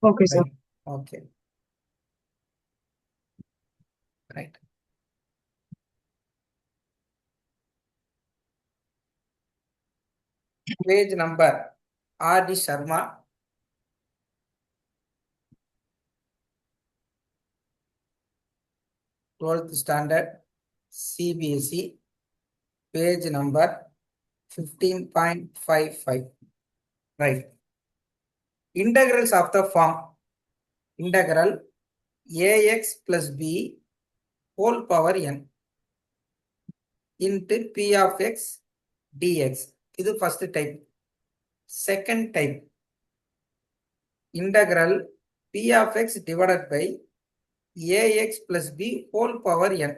Okay, sir. Right. Okay. Right. Page number R.D. Sharma. Twelfth standard CBSE. Page number 15.55. Right. Integrals of the form integral ax plus b whole power n into p of x dx. This is first type. Second type, integral p of x divided by ax plus b whole power n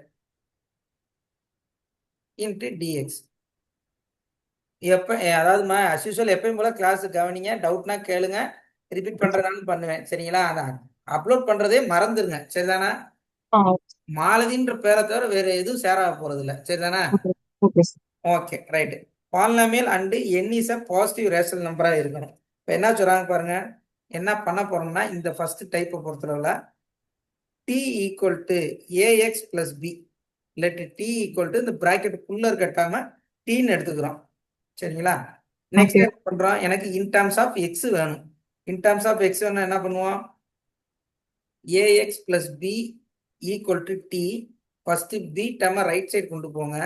into dx. அதாவது as usual எப்பயும் போல class கவனிங்க, டவுட்னா கேளுங்க, repeat பண்றதுனாலும் பண்ணுவேன். சரிங்களா? அதான் upload பண்றதே மறந்துருங்க. சரிதானா? மாலதின்ற பேரை தவிர வேற எதுவும் சேர போறது இல்லை. சரிதானா? Okay, sir. Okay, right. Polynomial and n is a positive rational நம்பரா இருக்கணும். இப்போ என்ன சொல்றாங்க பாருங்க, என்ன பண்ண போறோம்னா இந்த ஃபர்ஸ்ட் டைப்பை பொறுத்தளவுல t equal to a x plus b இல்லாட்டி t ஈக்குவல் டு இந்த பிராக்கெட்டுக்குள்ள இருக்கட்டாம tன்னு எடுத்துக்கிறோம். சரிங்களா? நெக்ஸ்ட் என்ன பண்றோம், எனக்கு இன் டர்ம்ஸ் ஆஃப் எக்ஸ் வேணும். இன் டர்ம்ஸ் ஆஃப் எக்ஸ் வேணும் என்ன பண்ணுவோம், a x plus b equal to t. First b டேர்மை ரைட் சைடு கொண்டு போங்க.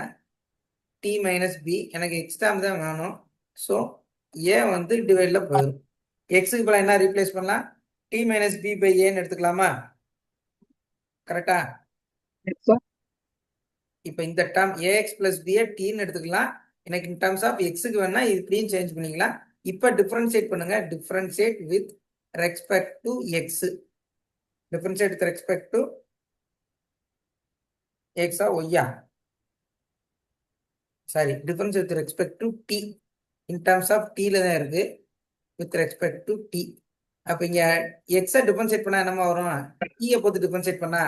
டி மைனஸ் பி, எனக்கு எக்ஸ் டேர்ம் தான் வேணும். ஸோ ஏ வந்து டிவைட்ல போயிடும். எக்ஸுக்கு பதிலாக என்ன ரீப்ளேஸ் பண்ணலாம், டி மைனஸ் பி பை ஏன்னு எடுத்துக்கலாமா? கரெக்டா? இப்போ இந்த டேர்ம் ஏஎக்ஸ் பிளஸ் பிஏ டீன்னு எடுத்துக்கலாம். எனக்கு இன் டர்ம்ஸ் ஆஃப் எக்ஸுக்கு வேணா இப்படியும் சேஞ்ச் பண்ணிக்கலாம். இப்போ டிஃபரன்ஷியேட் பண்ணுங்க. Differentiate with respect to x. Differentiate with respect to எக்ஸா ஒய்யா? Sorry, differentiate with respect to t. In terms of டீல தான் இருக்கு. With respect to t. அப்போ இங்க எக்ஸை டிஃபரன்ஷியேட் பண்ணா என்னமா வரும், டீயை பொறுத்து டிஃபரன்ஷியேட் பண்ணா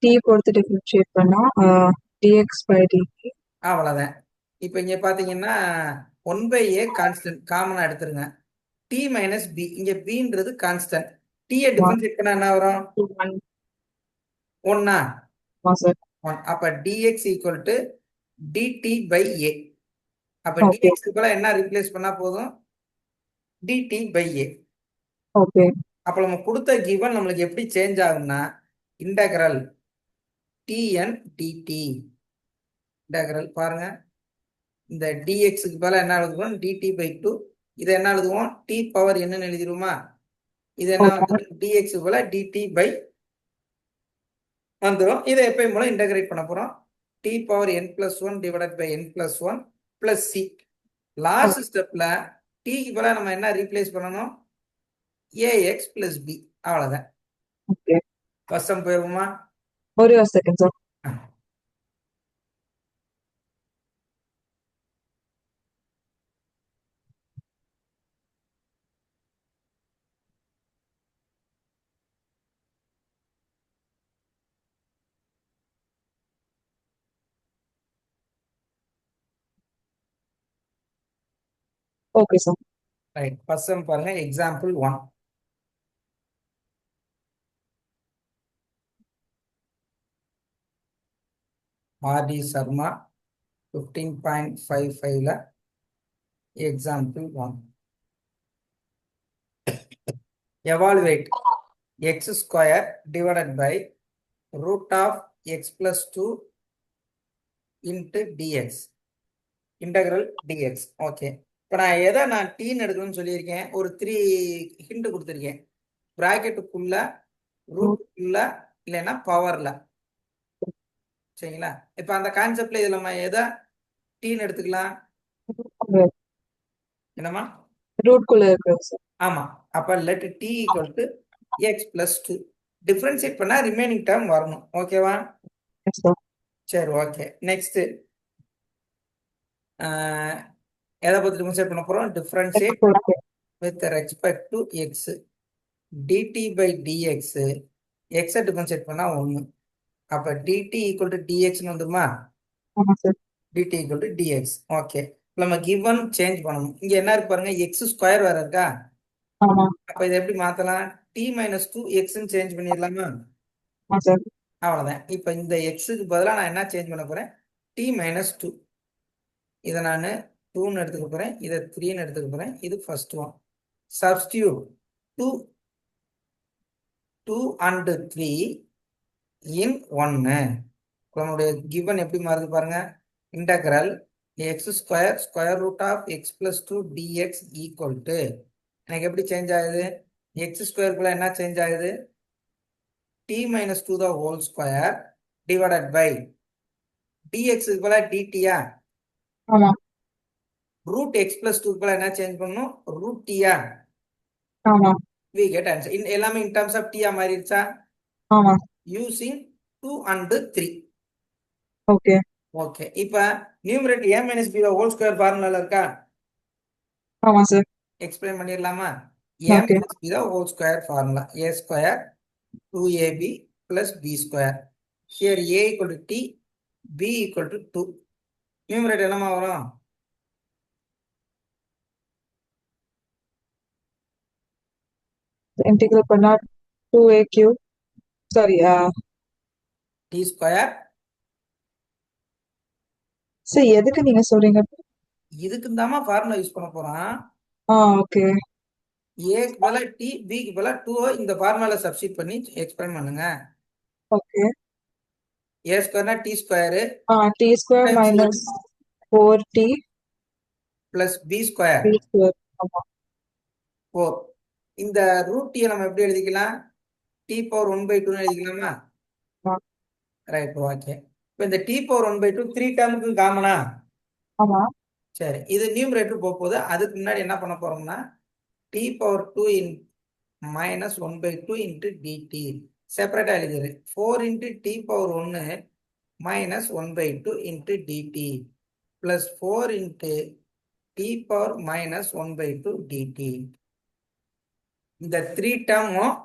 t பொறுத்து டிஃபரன்ஷியேட் பண்ணா dx by dt. அவ்வளோதான். இப்போ இங்க பாத்தீங்கன்னா 1/a கான்ஸ்டன்ட் காமனா எடுத்துருங்க. டி மைனஸ் பி, இங்க பின்றது கான்ஸ்டன்ட். டீயை டிஃபரன்ஷியேட் பண்ணா என்ன வரும், 1. அப்ப dx equal to dt by a. அப்ப dx க்கு என்ன ரீப்ளேஸ் பண்ணா போதும், dt பை a. ஓகே. அப்ப நம்ம கொடுத்த கிவன் நம்மளுக்கு எப்படி சேஞ்ச் ஆகும்னா, இன்டகிரல் tn dt. இன்டகிரல் பாருங்க, இந்த dxக்கு பதிலாக என்ன எழுதுவோம், dt பை 2. இதை என்ன எழுதுவோம், t பவர் என்னன்னு எழுதிருமா? இது என்ன வந்து dx போல dt பை வந்துடும். இதை எப்பயும் போல இன்டகிரேட் பண்ண போறோம். t power n plus 1 divided by n plus 1 plus c. Last ஸ்டெப்ல டீக்கு பதிலாக நம்ம என்ன ரீப்ளேஸ் பண்ணணும், ax பிளஸ் பி. அவ்வளவுதான். கஷ்டம் போயிருமா? ஒரு second sir. Okay sir. Right. First பாருங்க, எக்ஸாம்பிள் 1. ஆர்டி சர்மா 15.55ல example 1. Evaluate x square divided by root of x plus 2 into dx. Integral dx. Okay. இப்போ நான் டீன்னு எடுக்கணும்னு சொல்லியிருக்கேன். ஒரு 3 ஹிண்ட் கொடுத்துருக்கேன். ப்ராக்கெட்டுக்குள்ள, ரூட்டுக்குள்ள, இல்லைன்னா பவர்ல. சரிங்களா? இப்போ அந்த கான்செப்ட்ல இதுல நம்ம எதை டீன்னு எடுத்துக்கலாம், என்னமா ரூட்குள்ள இருக்கு சார். ஆமா. அப்ப let t equal to x plus 2. Differentiate பண்ணா ரிமைனிங் டேர்ம் வரணும். ஓகேவா? சரி, ஓகே. நெக்ஸ்ட் எதை பத்தி டிஃபரன்ஷியேட் பண்ண போறோம், differentiate with respect to x. D t by d x. எக்ஸை டிஃபரன்ஷியேட் பண்ணா 1. அப்ப டிடி ஈக்குவல் டு டிஎக்ஸ்னு வந்துருமா? D t equal to d x. Okay. நம்ம கிவன் சேஞ்ச் பண்ணணும். இங்க என்ன இருக்கு பாருங்க, எக்ஸ் ஸ்கொயர் வேற இருக்கா? ஆமா. அப்ப இதை எப்படி மாத்தலாம்? டி மைனஸ் டூ எக்ஸ்ன்னு சேஞ்ச் பண்ணிடலாமா? ஆமா சார். அவ்வளவுதான். இப்ப இந்த எக்ஸுக்கு பதிலா நான் என்ன சேஞ்ச் பண்ண போறேன்? T minus two. இதை நான் 2ன்னு எடுத்துக்க போறேன், இதை 3ன்னு எடுத்துக்க போறேன். இது first one. Substitute 2 2 and 3 in 1. நம்மளுடைய கிவன் எப்படி மாறுது பாருங்க. Integral x square square root of x plus two dx equal to, எனக்கு எப்படி சேஞ்ச் ஆகுது? எக்ஸ் ஸ்கொயருக்குள்ள என்ன சேஞ்ச் ஆகுது? T minus two the whole square divided by டிஎக்ஸுக்கு போல டிடியா, ஆமா. ரூட் எக்ஸ் பிளஸ் டூக்குள்ள என்ன சேஞ்ச் பண்ணும்? ரூட் டியா. ஆமா. we get answer. எல்லாமே in terms of t மாறிடுச்சா? ஆமா. using 2 and 3. ஓகே. ஓகே. இப்ப numerator a minus b whole square ஃபார்முலால இருக்கா? ஆமா சார். எக்ஸ்பிளைன் பண்ணிடலாமா? a okay. minus b whole square formula a square 2ab plus b square. here a equal to t, b equal to 2. Numerator என்னமா வரும்? Integral பண்ணா 2a cube, sorry t square. Sir எதுக்கு நீங்க சொல்றீங்க? இதுக்கு தாமா formula use பண்ண போறான். Okay. ஏக்கு பதிலா டி, பிக்கு பதிலா 2 இந்த ஃபார்முலால சப்ஸ்டிட் பண்ணி எக்ஸ்பிளைன் பண்ணுங்க. ஓகே. ஏ ஸ்கொயர்னா t square t square minus 4t plus b square b square. ஆமா. 4. இந்த ரூட் டி நம்ம எப்படி எழுதிக்கலாம்? டி பவர் 1/2 எழுதிக்கலாமா? ஆமா. Right, okay. இப்போ இந்த டி பவர் 1/2 3 டேர்முக்கு காமனா? ஆமா. சரி, இது நியூமரேட்டர் போகுது. அதுக்கு முன்னாடி என்ன பண்ண போறோம்னா t power 2 in minus 1/2 into dt செப்பரேட்டா எழுதிடு. 4 into t power 1 minus 1/2 into dt plus 4 into t power minus 1/2 dt. இந்த 3 டேர்மும்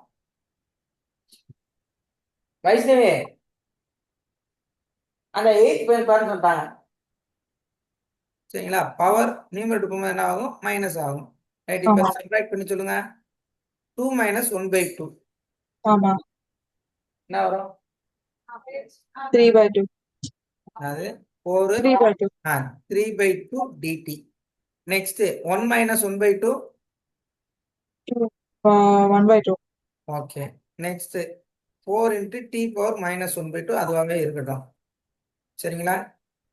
வைஷ்ணவி அந்த 8 பேர் பாருன்னு சொல்லிட்டாங்க. சரிங்களா? பவர் நியூமரேட்டர் போகும்போது என்ன ஆகும்? மைனஸ் ஆகும். ரைட், இப்போ ஆமா. சப்ட்ராக்ட் பண்ணி சொல்லுங்க. 2 மைனஸ் 1/2 ஆமா. என்ன வரும்? 3/2. அது 4 3/2. 3/2 d t. Next 1 minus 1/2. 1/2. Okay. Next 4 into t power minus 1/2 அதுவாகவே இருக்கட்டும். சரிங்களா?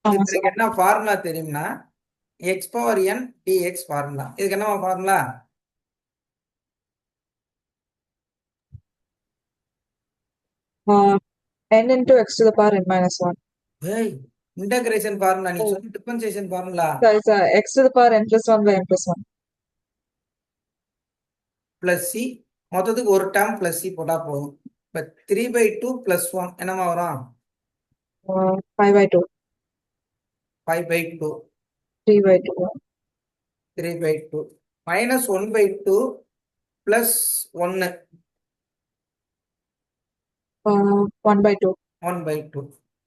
ஆமா இதுக்கு சார். என்ன ஃபார்முலா தெரியும்னா X power n dx formula. இதுக்கு என்ன formula? n into x to the power n minus 1. Integration formula. நீ சொல்லி differentiation formula. Sorry sir, x to the power n plus 1 by n plus 1. Plus c, மொத்தத்துக்கு ஒரு term plus C போட்டா போதும். இப்போ 3/2 plus 1 என்னமா வரும்? 5/2. 5/2. 3/2. 3/2 மைனஸ் 1/2 பிளஸ் 1 1/2. 1/2.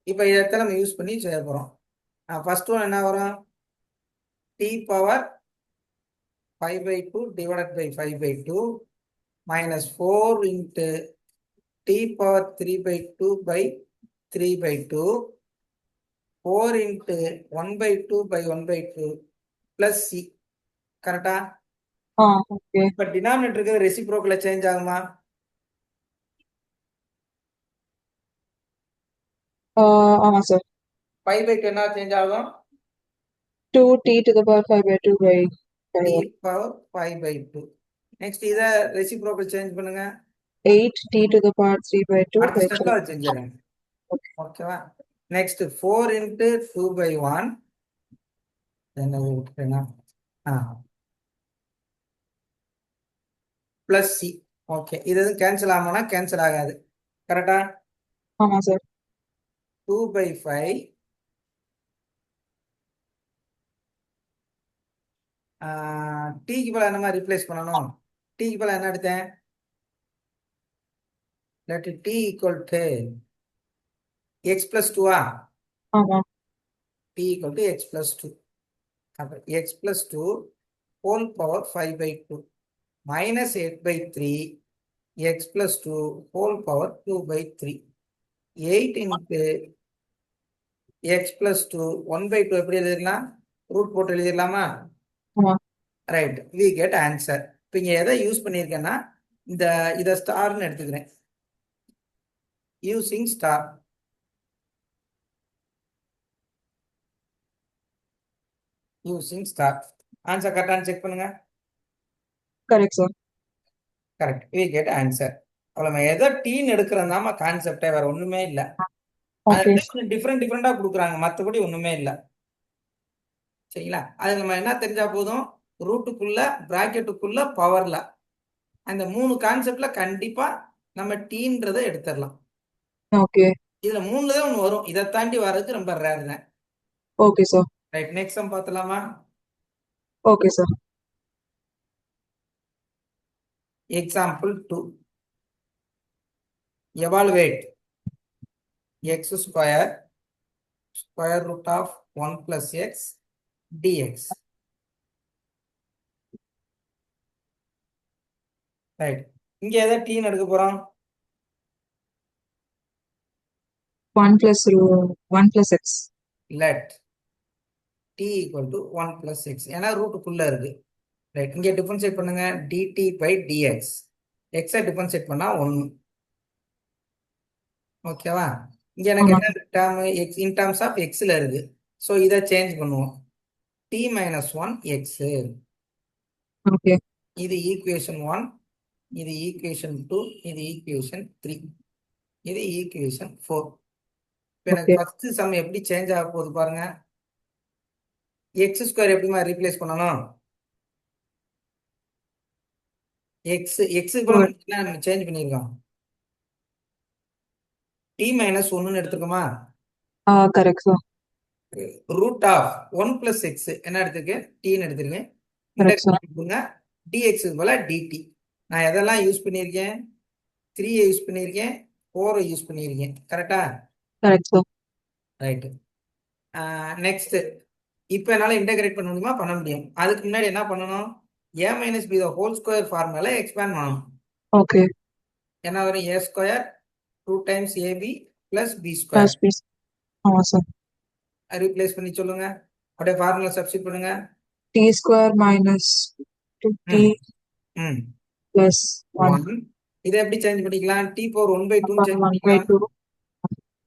இப்போ இதை நம்ம யூஸ் பண்ணி செய்ய போறோம். ஃபர்ஸ்ட் ஒன் என்ன வரும்? T power 5/2 divided by 5/2 minus 4 into t power 3/2 by 3/2 4 into 1/2 by 1/2 plus c. கரெக்டா? ஓகே. இப்ப டினாமினேட்டருக்கு ரெசிப்ரோக்கல்ல சேஞ்ச் ஆகுமா? ஆமா சார். 5/2 என்ன சேஞ்ச் ஆகும்? 2t to the power 5/2 by t 5. power 5/2. Next இத ரெசிப்ரோக்கல் சேஞ்ச் பண்ணுங்க. 8t to the power 3/2 அடுத்த by ஸ்டெப்ல 5. அது செஞ்சிருங்க. ஓகேவா? நெக்ஸ்ட் 4 into 2/1 என்ன விட்டுறேன்னா பிளஸ் சி. ஓகே, இது எதுவும் கேன்சல் ஆகும்னா கேன்சல் ஆகாது. கரெக்டா? ஆமா சார். 2/5 டீக்கு பதிலா என்ன மாதிரி ரீப்ளேஸ் பண்ணணும்? டீக்கு பதிலா என்ன எடுத்தேன்? let t equal to x plus 2. ஆமா. t equal to x plus 2. அப்ப x plus 2 whole power 5/2. minus 8/3 x plus 2 whole power 2/3. 8 into x plus 2 1/2 எப்படி எழுதிடலாம்? ரூட் போட்டு எழுதிடலாமா? ஆமா. Right, we get answer. இப்போ இங்க எதை யூஸ் பண்ணியிருக்கேன்னா இதை ஸ்டார்னு எடுத்துக்கிறேன். Using star. Using star. Answer கரெக்டானு செக் பண்ணுங்க. Correct sir. Correct, we get answer. அவ்வளோ நம்ம எதை டீன்னு எடுக்கிறதாம கான்செப்டே, வேற ஒண்ணுமே இல்லை. ஓகே. டிஃப்ரெண்டா கொடுக்குறாங்க, மற்றபடி ஒண்ணுமே இல்லை. சரிங்களா? அது நம்ம என்ன தெரிஞ்சா போதும், ரூட்டுக்குள்ள பிராக்கெட்டுக்குள்ள பவர்ல அந்த 3 கான்செப்ட்ல கண்டிப்பா நம்ம டீன்றதை எடுத்துடலாம். ஓகே. இதுல 3 தான் ஒன்று வரும், இதை தாண்டி வர்றது ரொம்ப ரேர் தான். Okay sir. Right, next sum பார்த்தலாமா? Okay sir. Example 2. Evaluate x square square root of 1 plus x dx. Right, இங்க எதை டீன்னு எடுக்க போறோம்? 1 plus x. Let t equal to 1 plus x, ஏன்னா ரூட்டுக்குள்ள இருக்கு. ரைட், இங்க டிஃபரன்ஷியேட் பண்ணுங்க, dt by dx. x differentiate பண்ணா 1. ஓகேவா? இங்க எனக்கு ஆமா. என்ன term, x in terms of xல இருக்கு. ஸோ இதை சேஞ்ச் பண்ணுவோம், t minus 1 x. ஓகே. இது ஈக்குவேஷன் 1, இது ஈக்குவேஷன் 2, இது ஈக்குவேஷன் 3, இது ஈக்குவேஷன் 4. இப்போ எனக்கு ஓகே. ஃபர்ஸ்ட் சம் எப்படி சேஞ்ச் ஆக போகுது பாருங்க. எக்ஸ் ஸ்கொயர் எப்படிமா ரீப்ளேஸ் பண்ணணும்? எக்ஸ் இப்போ நம்ம சேஞ்ச் பண்ணியிருக்கோம், டி மைனஸ் 1ன்னு எடுத்துக்கோமா? Correct sir. Root of 1 plus x என்ன எடுத்திருக்கேன்? டீன்னு எடுத்திருக்கேன். Correct sir. டிஎக்ஸ் போல டிடி. நான் எதெல்லாம் யூஸ் பண்ணியிருக்கேன்? 3 யூஸ் பண்ணியிருக்கேன், 4 யூஸ் பண்ணியிருக்கேன். கரெக்டா? Correct sir. ரைட்டு. நெக்ஸ்ட், இப்போ என்னால் இன்டகிரேட் பண்ண முடியுமா? பண்ண முடியும். அதுக்கு முன்னாடி என்ன பண்ணணும்? a minus b whole square formula expand பண்ணணும். ஓகே. என்ன வரும்? a square 2 times ab plus b square. ஆமா சார். ரீப்ளேஸ் பண்ணி சொல்லுங்க, அப்படியே ஃபார்முலா சப்ஸ்டிட் பண்ணுங்க. t square minus 2t ம் plus 1 1. இதை எப்படி சேஞ்ச் பண்ணிக்கலாம்? t பவர் 1/2 சேஞ்ச் 1 by பண்ணிக்கலாம். 2.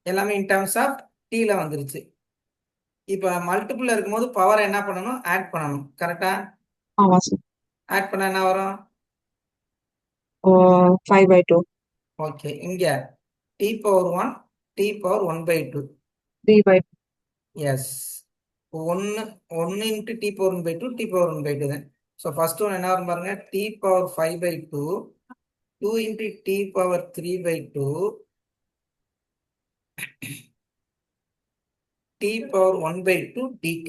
எல்லாமே இன் டர்ம்ஸ் ஆஃப் டீல வந்துருச்சு. இப்போ மல்டிபிள் இருக்கும்போது பவர் என்ன பண்ணணும்? ஆட் பண்ணணும். கரெக்டா? ஆமா சார். ஆட் பண்ண என்ன வரும்? 5 by 2. ஓகே, இங்க t power 1, t power 1/2. 3 by 2. Yes, 1 into t power 1/2, t power 1/2 தான். ஸோ ஃபர்ஸ்ட் ஒன் என்ன வரும் பாருங்க, t power 5/2, 2 into t power 3/2, t power 1/2 dt.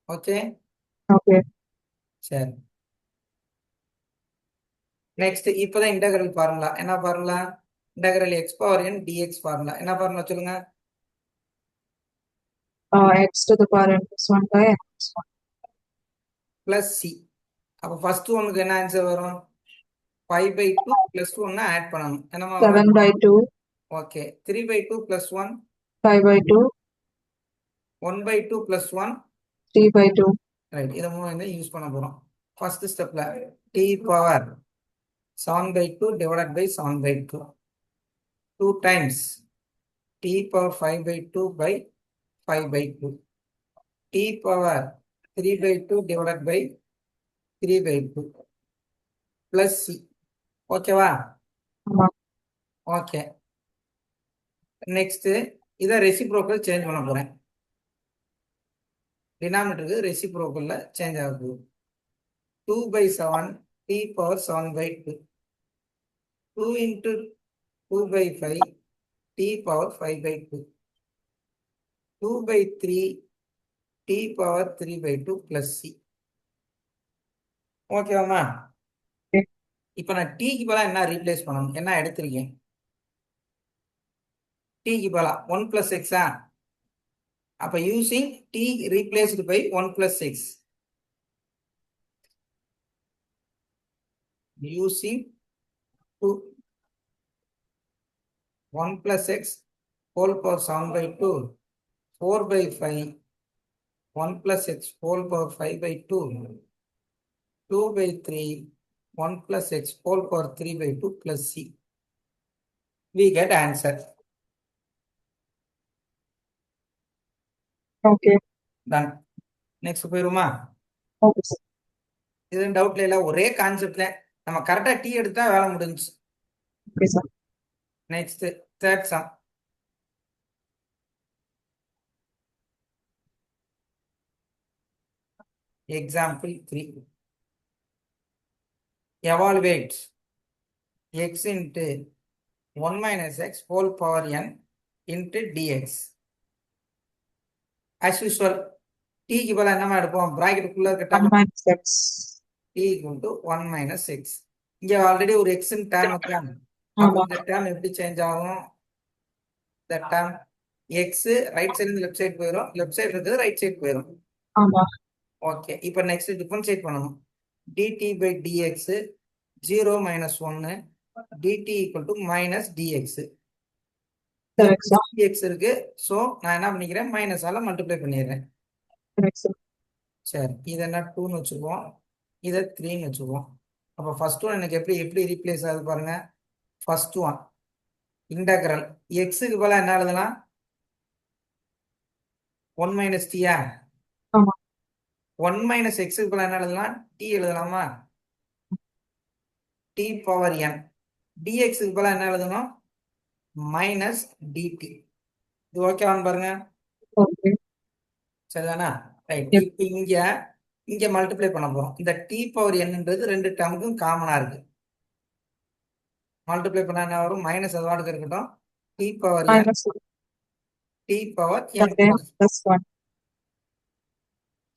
Okay. Okay. சரி, நெக்ஸ்ட் இப்போதான் இன்டகிரல் ஃபார்முலா. என்ன formula? Integral x power n dx formula. என்ன formula சொல்லுங்க? x to the power n plus 1 by n plus 1. Plus C. அப்போ first ஒனுக்கு என்ன answer வரும்? 5/2 plus 1 add பண்ணணும். என்னமா 7 by 2. Okay, 3/2 plus 1, 5 by 2. 1/2 plus 1. 3 by 2. Right, இதை மூணு யூஸ் பண்ண போறோம். ஃபர்ஸ்ட் ஸ்டெப்ல t power 7/2 divided by 7/2, 2 times t power 5/2 by 5/2, t power 3/2 divided by 3/2 plus c. ஓகேவா? ஆமா. ஓகே, நெக்ஸ்ட் இதை ரெசிப்ரோக்கல் சேஞ்ச் பண்ண போறேன். டினாமினேட்டருக்கு ரெசிப்ரோக்கல்ல சேஞ்ச் ஆகுது. 2/7 t power 7/2, 2 into 2/5 t power 5/2, 2/3 t power 3/2 plus c. ஓகேவாமா? இப்போ நான் டீக்கு பதிலாக என்ன ரீப்ளேஸ் பண்ணணும்? என்ன எடுத்திருக்கேன்? டீக்கு பதிலாக 1 plus x. அப்போ using t replaced by 1 plus x. using 2 1 plus x whole power 7 by 2 4 by 5 1 plus x whole power 5 by 2 2 by 3 1 plus x whole power 3 by 2 plus c. We get answer. Okay Done. Next போயிருமா? Okay sir. இது டவுட்ல இல்ல, ஒரே கான்செப்ட்ல நம்ம கரெக்டா D எடுத்தா வேலை முடிஞ்சு. Okay sir. Next third sum. Example 3. Evaluate x into 1 minus x whole power n into dx. As usual, t க்கு பதிலா என்னமா எடுப்போம்? பிராக்கெட்டுக்குள்ள இருக்க term 1 minus x. t equal to 1 minus x. இங்க ஆல்ரெடி ஒரு x ன் டேர்ம் இருக்கா? அப்ப ஆமா இந்த டேர்ம் எப்படி சேஞ்ச் ஆகும்? இந்த டேர்ம் x ரைட் சைடு இருந்து லெஃப்ட் சைடு போயிடும், லெஃப்ட் சைடு இருக்கிறது ரைட் சைடு போயிடும். ஆமா ஓகே, இப்போ நெக்ஸ்ட் டிஃபரன்ஷியேட் பண்ணணும். dt by dx 0 minus 1 dt equal to minus dx. Correct sir. dx இருக்கு, ஸோ நான் என்ன பண்ணிக்கிறேன், மைனஸால மல்டிப்ளை பண்ணிடுறேன். Correct sir. சரி, இதை என்ன 2ன்னு வச்சுக்குவோம், இதை 3ன்னு வச்சுக்குவோம். அப்போ ஃபர்ஸ்ட் ஒன் எனக்கு எப்படி எப்படி ரீப்ளேஸ் ஆகுது பாருங்க. ஃபர்ஸ்ட் ஒன் இன்டகிரல் எக்ஸுக்கு பதிலாக என்ன எழுதலாம்? 1 minus t-யா? ஆமா 1 minus x-க்கு பதிலாக என்ன எழுதலாம்? t எழுதலாமா? t power n. dx-க்கு பதிலாக என்ன எழுதணும்? Minus dt. இது ஓகேவான்னு பாருங்க. ஓகே. சரிதானா? ரைட். Yep. இப்போ இங்க மல்டிப்ளை பண்ண போறோம். இந்த t பவர் n-ன்றது ரெண்டு டேர்முக்கும் காமனா இருக்கு. மல்டிப்ளை பண்ணா என்ன வரும்? மைனஸ் அதோட இருக்கட்டும். t power n Minus t power n okay, plus 1.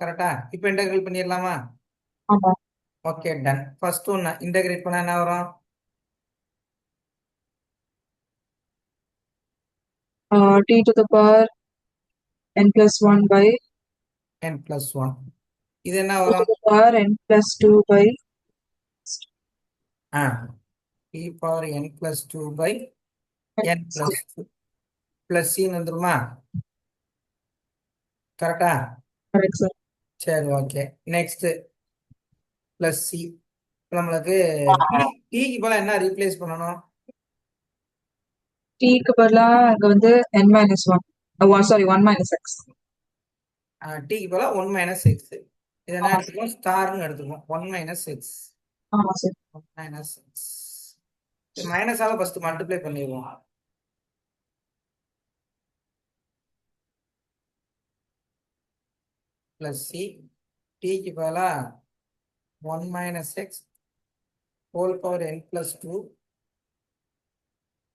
கரெக்டா? இப்போ இன்டகிரேட் பண்ணிடலாமா? ஆமா ஓகே, டன். ஃபர்ஸ்ட் ஒன்று இன்டகிரேட் பண்ணா என்ன வரும்? t to the power n plus 1 by n plus 1. இது என்ன t to வரும்? the power n plus 2 by t power n plus 2 by n plus 2 plus c வந்துருமா? கரெக்டா? correct sir. சரி, ஓகே. Next plus C. நம்மளுக்கு டீக்கு போல என்ன ரீப்ளேஸ் பண்ணணும்? t க்கு பதிலா அங்க வந்து n minus 1. Sorry 1 minus x. டீக்கு போல 1 மைனஸ் எக்ஸ். இதை என்ன எடுத்துக்கோம்? ஸ்டார்னு எடுத்துக்கோம். 1 மைனஸ் எக்ஸ். ஆமா சார். 1 minus x. மைனஸால ஃபர்ஸ்ட் மல்டிப்ளை பண்ணிடுவோம். Plus c. டீக்கு பதிலா 1 minus x whole power n plus 2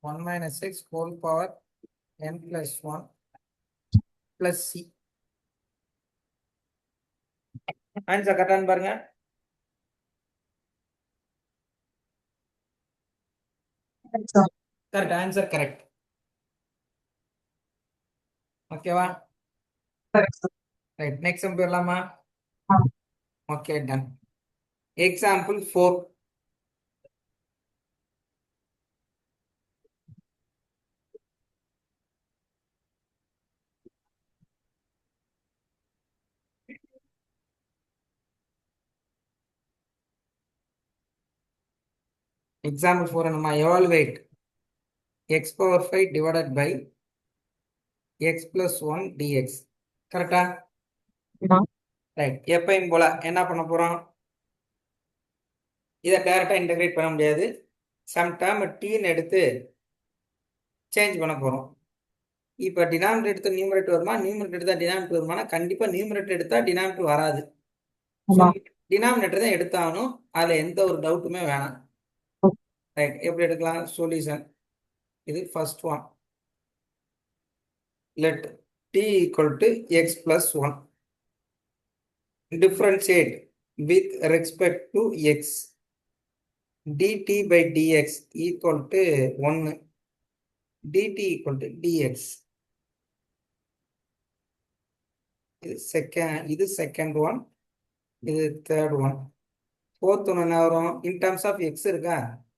1 minus x whole power n plus 1 plus c. Answer கரெக்டான்னு பாருங்க. Correct sir. Correct, answer correct. ஓகேவா? Correct sir. Right, next sum போயிடலாமா? ஆ. Okay, done. Example 4. Example 4 நம்ம evaluate x power 5 divided by x plus 1 dx. கரெக்டா? ஆமா right. எப்பயும் போல என்ன பண்ண போறோம்? இதை டைரக்டா இன்டகிரேட் பண்ண முடியாது. சம் டேர்ம் டீன்னு எடுத்து சேஞ்ச் பண்ண போறோம். இப்போ டினாமினேட்டர் எடுத்து நியூமரேட்டர் வருமா, நியூமரேட்டர் எடுத்தா டினாமினேட்டர் வருமானா? கண்டிப்பா நியூமரேட்டர் எடுத்தா டினாமினேட்டர் வராது. ஆமா டினாமினேட்டர் தான் எடுத்தாகணும். அதுல எந்த ஒரு டவுட்டுமே வேணாம். ரைட், எப்படி எடுக்கலாம்? சொல்யூஷன் இது first one. Let t equal to x plus 1. Differentiate with respect to x. dt by dx equal to 1. dt equal to dx. இது செகண்ட் ஒன், இது தேர்ட் ஒன். ஃபோர்த் ஒன்று என்ன வரும்? இன் டர்ம்ஸ் ஆஃப் எக்ஸ் இருக்கா?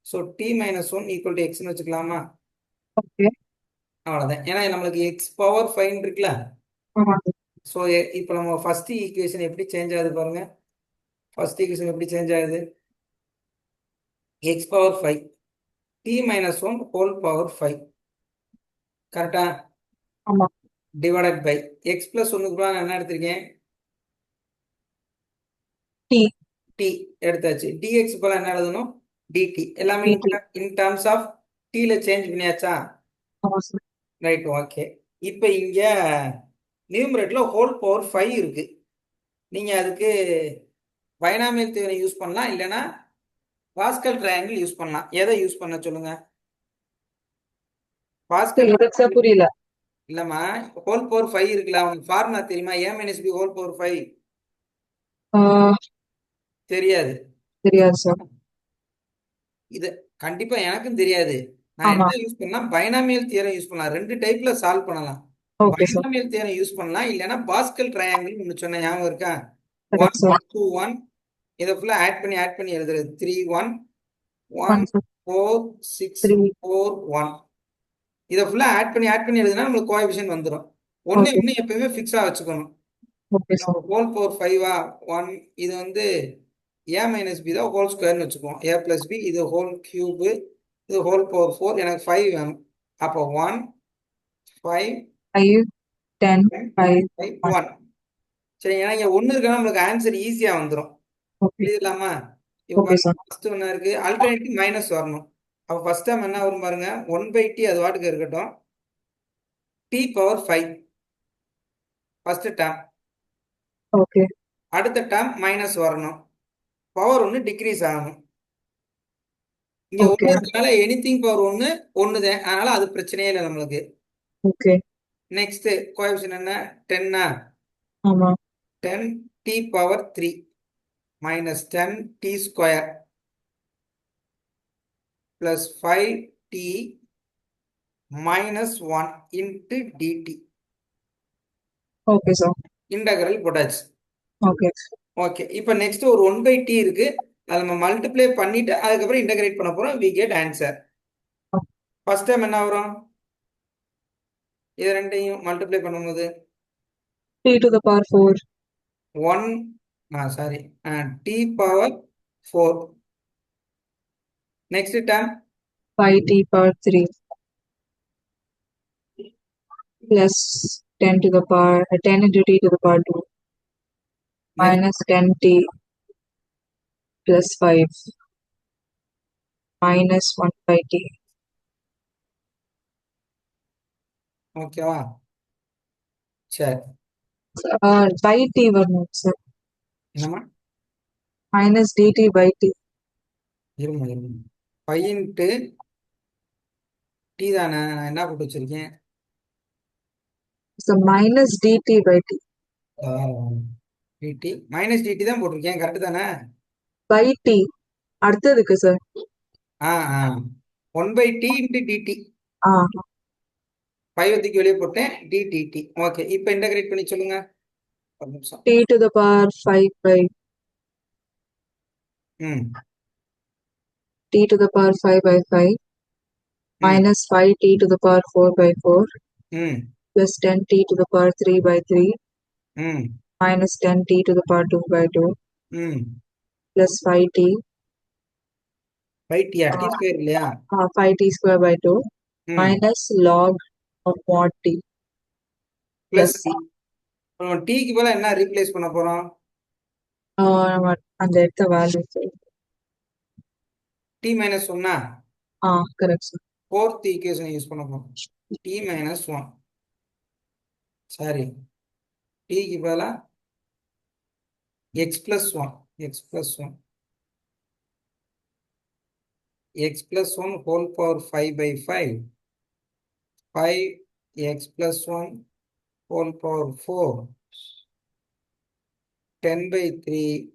So t minus one equal to எக்ஸ்னு வச்சுக்கலாமா? Okay. அவ்வளோதான். ஏன்னா நம்மளுக்கு எக்ஸ் பவர் 5 இருக்குல்ல. ஆமா. ஸோ இப்போ நம்ம ஃபர்ஸ்ட் ஈக்குவேஷன் எப்படி சேஞ்ச் ஆகுது பாருங்க. ஃபர்ஸ்ட் ஈக்குவேஷன் எப்படி சேஞ்ச் ஆகுது? X power 5 t minus one whole power 5 கரெக்டா? ஆமா. டிவைடட் பை எக்ஸ் பிளஸ் ஒன்றுக்கு நான் என்ன எடுத்திருக்கேன்? டி. டி எடுத்தாச்சு. டிஎக்ஸ் போல என்ன எழுதணும்? டிடி. எல்லாமே டிடி. இன் டர்ம்ஸ் ஆஃப் டீல சேஞ்ச் பண்ணியாச்சா? ஆமா சார். Right, okay. இப்போ இங்க நியூமரேட்டர்ல ஹோல் பவர் 5 இருக்கு. நீங்க அதுக்கு பைனாமியல் தியரி யூஸ் பண்ணலாம், இல்லைன்னா பாஸ்கல் ட்ரையாங்கிள் யூஸ் பண்ணலாம். எதை யூஸ் பண்ண சொல்லுங்க? பாஸ்கல் எதுக்கு சார் புரியல? இல்லம்மா, ஹோல் பவர் 5 இருக்குல்ல, அவனுக்கு ஃபார்முலா தெரியுமா? ஏ மைனஸ் பி ஹோல் பவர் 5 ஆஹ், தெரியாது. தெரியாது சார். இது கண்டிப்பா எனக்கும் தெரியாது. நான் ஆமா. என்ன யூஸ் பண்ணலாம்? பைனாமியல் தியரம் யூஸ் பண்ணலாம். ரெண்டு டைப்ல சால்வ் பண்ணலாம். Okay sir. Binomial theorem use பண்ணலாம், இல்லைன்னா பாஸ்கல் ட்ரையாங்கிள் ஒன்று சொன்ன ஞாபகம் இருக்கா? Correct 1 sir. 2 1 இதை ஃபுல்லா ஆட் பண்ணி எழுதுறது. 3 1 ஒன் 1 சார். 4 6 த்ரீ. 4 1 இதை ஃபுல்லா ஆட் பண்ணி எழுதுனா நம்மளுக்கு கோஎஃபிஷியன்ட் வந்துடும். ஒண்ணு ஓகே. ஒண்ணு எப்பயுமே ஃபிக்ஸா வச்சுக்கணும். Okay sir. ஹோல் பவர் 5 1 இது வந்து ஏ மைனஸ் பி தான் ஹோல் ஸ்கொயர்னு வச்சுக்குவோம். ஏ பிளஸ் பி இது ஹோல் கியூபு, இது ஹோல் பவர் 4. எனக்கு 5 வேணும். அப்போ 1 5 5 10 5 5 1. 1. சரி, ஏன்னா இங்க ஒன்று இருக்கா நம்மளுக்கு ஆன்சர் ஈஸியா வந்துடும். ஓகே. எழுதலாமா? இப்போ ஓகே சார். ஃபர்ஸ்ட் ஒன்று இருக்கு, ஆல்டர்னேட்டிவ் மைனஸ் வரணும். அப்போ ஃபர்ஸ்ட் டைம் என்ன வரும் பாருங்க, 1/t அது வாட்டுக்கு இருக்கட்டும். T power 5 first term. Okay. அடுத்த டேம் மைனஸ் வரணும். பவர் ஒன்று டிக்ரீஸ் ஆகணும். இங்க ஓகே. ஒன்று இருக்கனால எனிதிங் பவர் ஒன்று ஒண்ணுதான், அதனால அது பிரச்சனையே இல்லை நம்மளுக்கு. ஓகே. நெக்ஸ்ட் கோஎஃபிஷியன்ட் என்ன? 10. ஆமா. 10 t power 3 minus 10 t square plus 5 t minus 1 into d t. Okay sir. Integral போட்டாச்சு. ஓகே. ஓகே, இப்போ நெக்ஸ்ட் ஒரு 1/t இருக்கு, அதை நம்ம மல்டிப்ளை பண்ணிட்டு அதுக்கப்புறம் இன்டகிரேட் பண்ண போறோம். We get answer. First term என்ன வரும்? இது ரெண்டையும் மல்டிப்ளை பண்ணும்போது t to the power 4. 1 sorry t power 4. Next term 5t power 3 plus 10 to the power 10 into t to the power 2 minus 10t plus 5 minus 1 by t. ஓகேவா? சரி, by t வரணும் sir. என்னம்மா? minus dt by t. இருமா 5 into D தானே, நான் என்ன போட்டு வச்சிருக்கேன்? So minus dt by t. D t minus d t தான் போட்டிருக்கேன், கரெக்ட் தானே? by t அடுத்ததுக்கு சார். ஆ ஆ 1/t இன்ட்டு டிடி. ஆ 5 தூக்கி வெளியே போட்டேன், டிடிடி. ஓகே, இப்போ இன்டகிரேட் பண்ணி சொல்லுங்க. ஒரு நிமிஷம். t to the power 5 by ம் t to the power 5 by 5 minus 5t to the power 4 by 4 ம் plus 10t to the power 3 by 3 ம் minus 10t to the power 2 by 2 ம் plus 5t 5t D square இல்லையா? 5t square by 2 ம் minus log of mod t plus plus டீக்கு பதிலா என்ன replace பண்ண போறோம்? நம்ம அந்த எடுத்த வேல்யூ. டி மைனஸ் ஒன்னா correct sir. Fourth equation use பண்ண போறோம். டி மைனஸ் 1 சாரி, டீக்கு பதிலா X plus 1 X plus 1 x plus 1 whole power 5 by 5 5x plus 1 whole power 4 10 by 3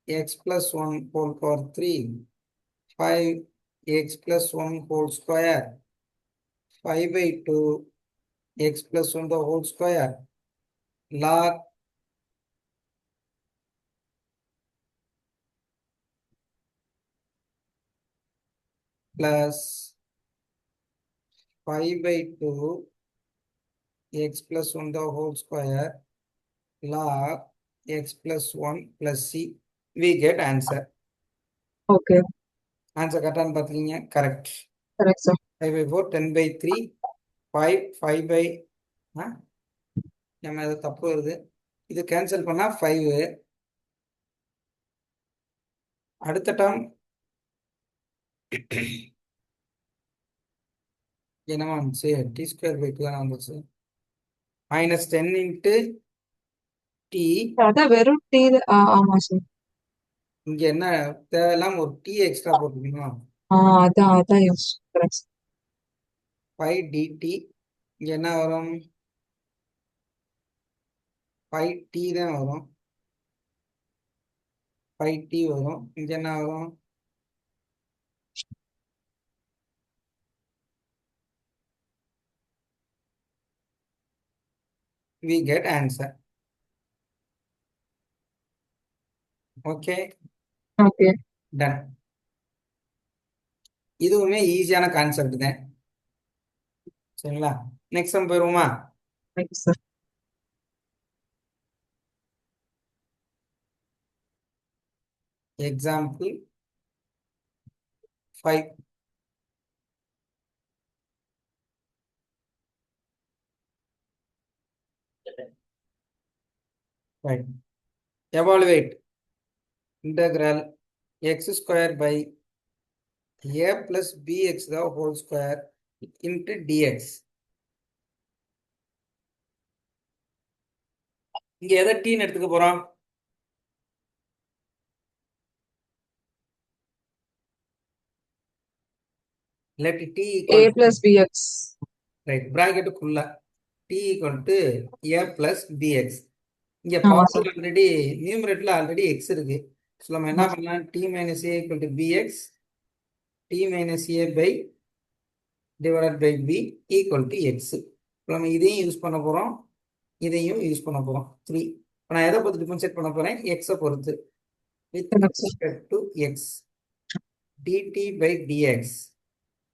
x plus 1 whole power 3 5x plus 1 whole square 5 by 2 x plus 1 the whole square log plus 5/2 x plus 1 the whole square log x plus 1 plus c. We get answer. Okay. Answer கரெக்டானு பார்த்துக்கிங்க. Correct. Correct, sir. 5/4 10/3 5 by நம்ம இது தப்பு வருது. இது cancel பண்ணா 5. அடுத்த term என்னவா வந்துச்சு? டி ஸ்கொயர் பை 2 தானே வந்துச்சு. -10 இன்ட்டு டி. அதான் வெறும் டி. ஆமா சார். இங்க என்ன தேவையில்லாம ஒரு டி எக்ஸ்ட்ரா போட்டுக்கணும். அதான் யோசிச்சு. கரெக்ட். 5 dt. இங்க என்ன வரும்? 5t தான் வரும். 5t வரும். இங்க என்ன வரும்? We get answer. Okay. Okay. Done. இதுவுமே ஈஸியான கான்செப்ட் தான். சரிங்களா? நெக்ஸ்ட் சம் போயிருவோமா? Thank you sir. Example 5. Right. Evaluate integral x square by a plus bx the whole square into dx. இங்க எதை டீன்னு எடுத்துக்க போறோம்? let t a equal plus bx. right bracketக்குள்ள t equal to a plus bx. இங்க ஆமா power sir. Already நியூமரேட்டர்ல already x இருக்கு. So நம்ம என்ன ஆமா சார். பண்ணலாம்? t minus a equal to bx t minus a by divided by b equal to x. இப்போ நம்ம இதையும் யூஸ் பண்ண போறோம், இதையும் யூஸ் பண்ண போறோம். 3. இப்போ நான் எதை பொறுத்து டிஃபரன்ஷியேட் பண்ண போறேன்? எக்ஸை பொறுத்து. with correct sir. respect to x dt by dx.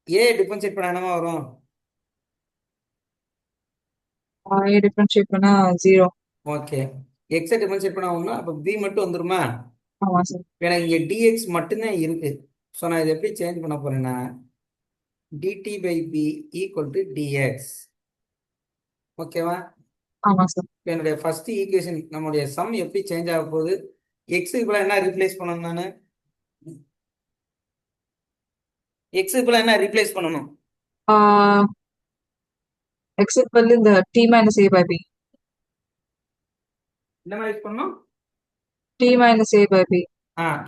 a differentiate பண்ண என்னமா வரும்? a டிஃபரன்ஷியேட் பண்ணா 0. ஓகே. எக்ஸை டிஃபரன்ஷியேட் பண்ண ஒன்று, அப்போ b மட்டும் வந்துருமா? ஆமா சார். ஏன்னா இங்கே dx மட்டும்தான் இருக்கு. ஸோ நான் இதை எப்படி சேஞ்ச் பண்ண போறேன்னா dt by b equal to dx. ஓகேவா? ஆமா சார். என்னுடைய ஃபர்ஸ்ட் ஈக்குவேஷன் நம்மளுடைய சம் எப்படி சேஞ்ச் ஆக போகுது? எக்ஸுக்கு பதிலா என்ன ரீப்ளேஸ் பண்ணணும்? நான் எக்ஸுக்கு பதிலா என்ன ரீப்ளேஸ் பண்ணணும்? எக்ஸப்ட் வந்து இந்த t minus a by b. என்ன மாதிரி யூஸ் பண்ணணும்? t minus a by b.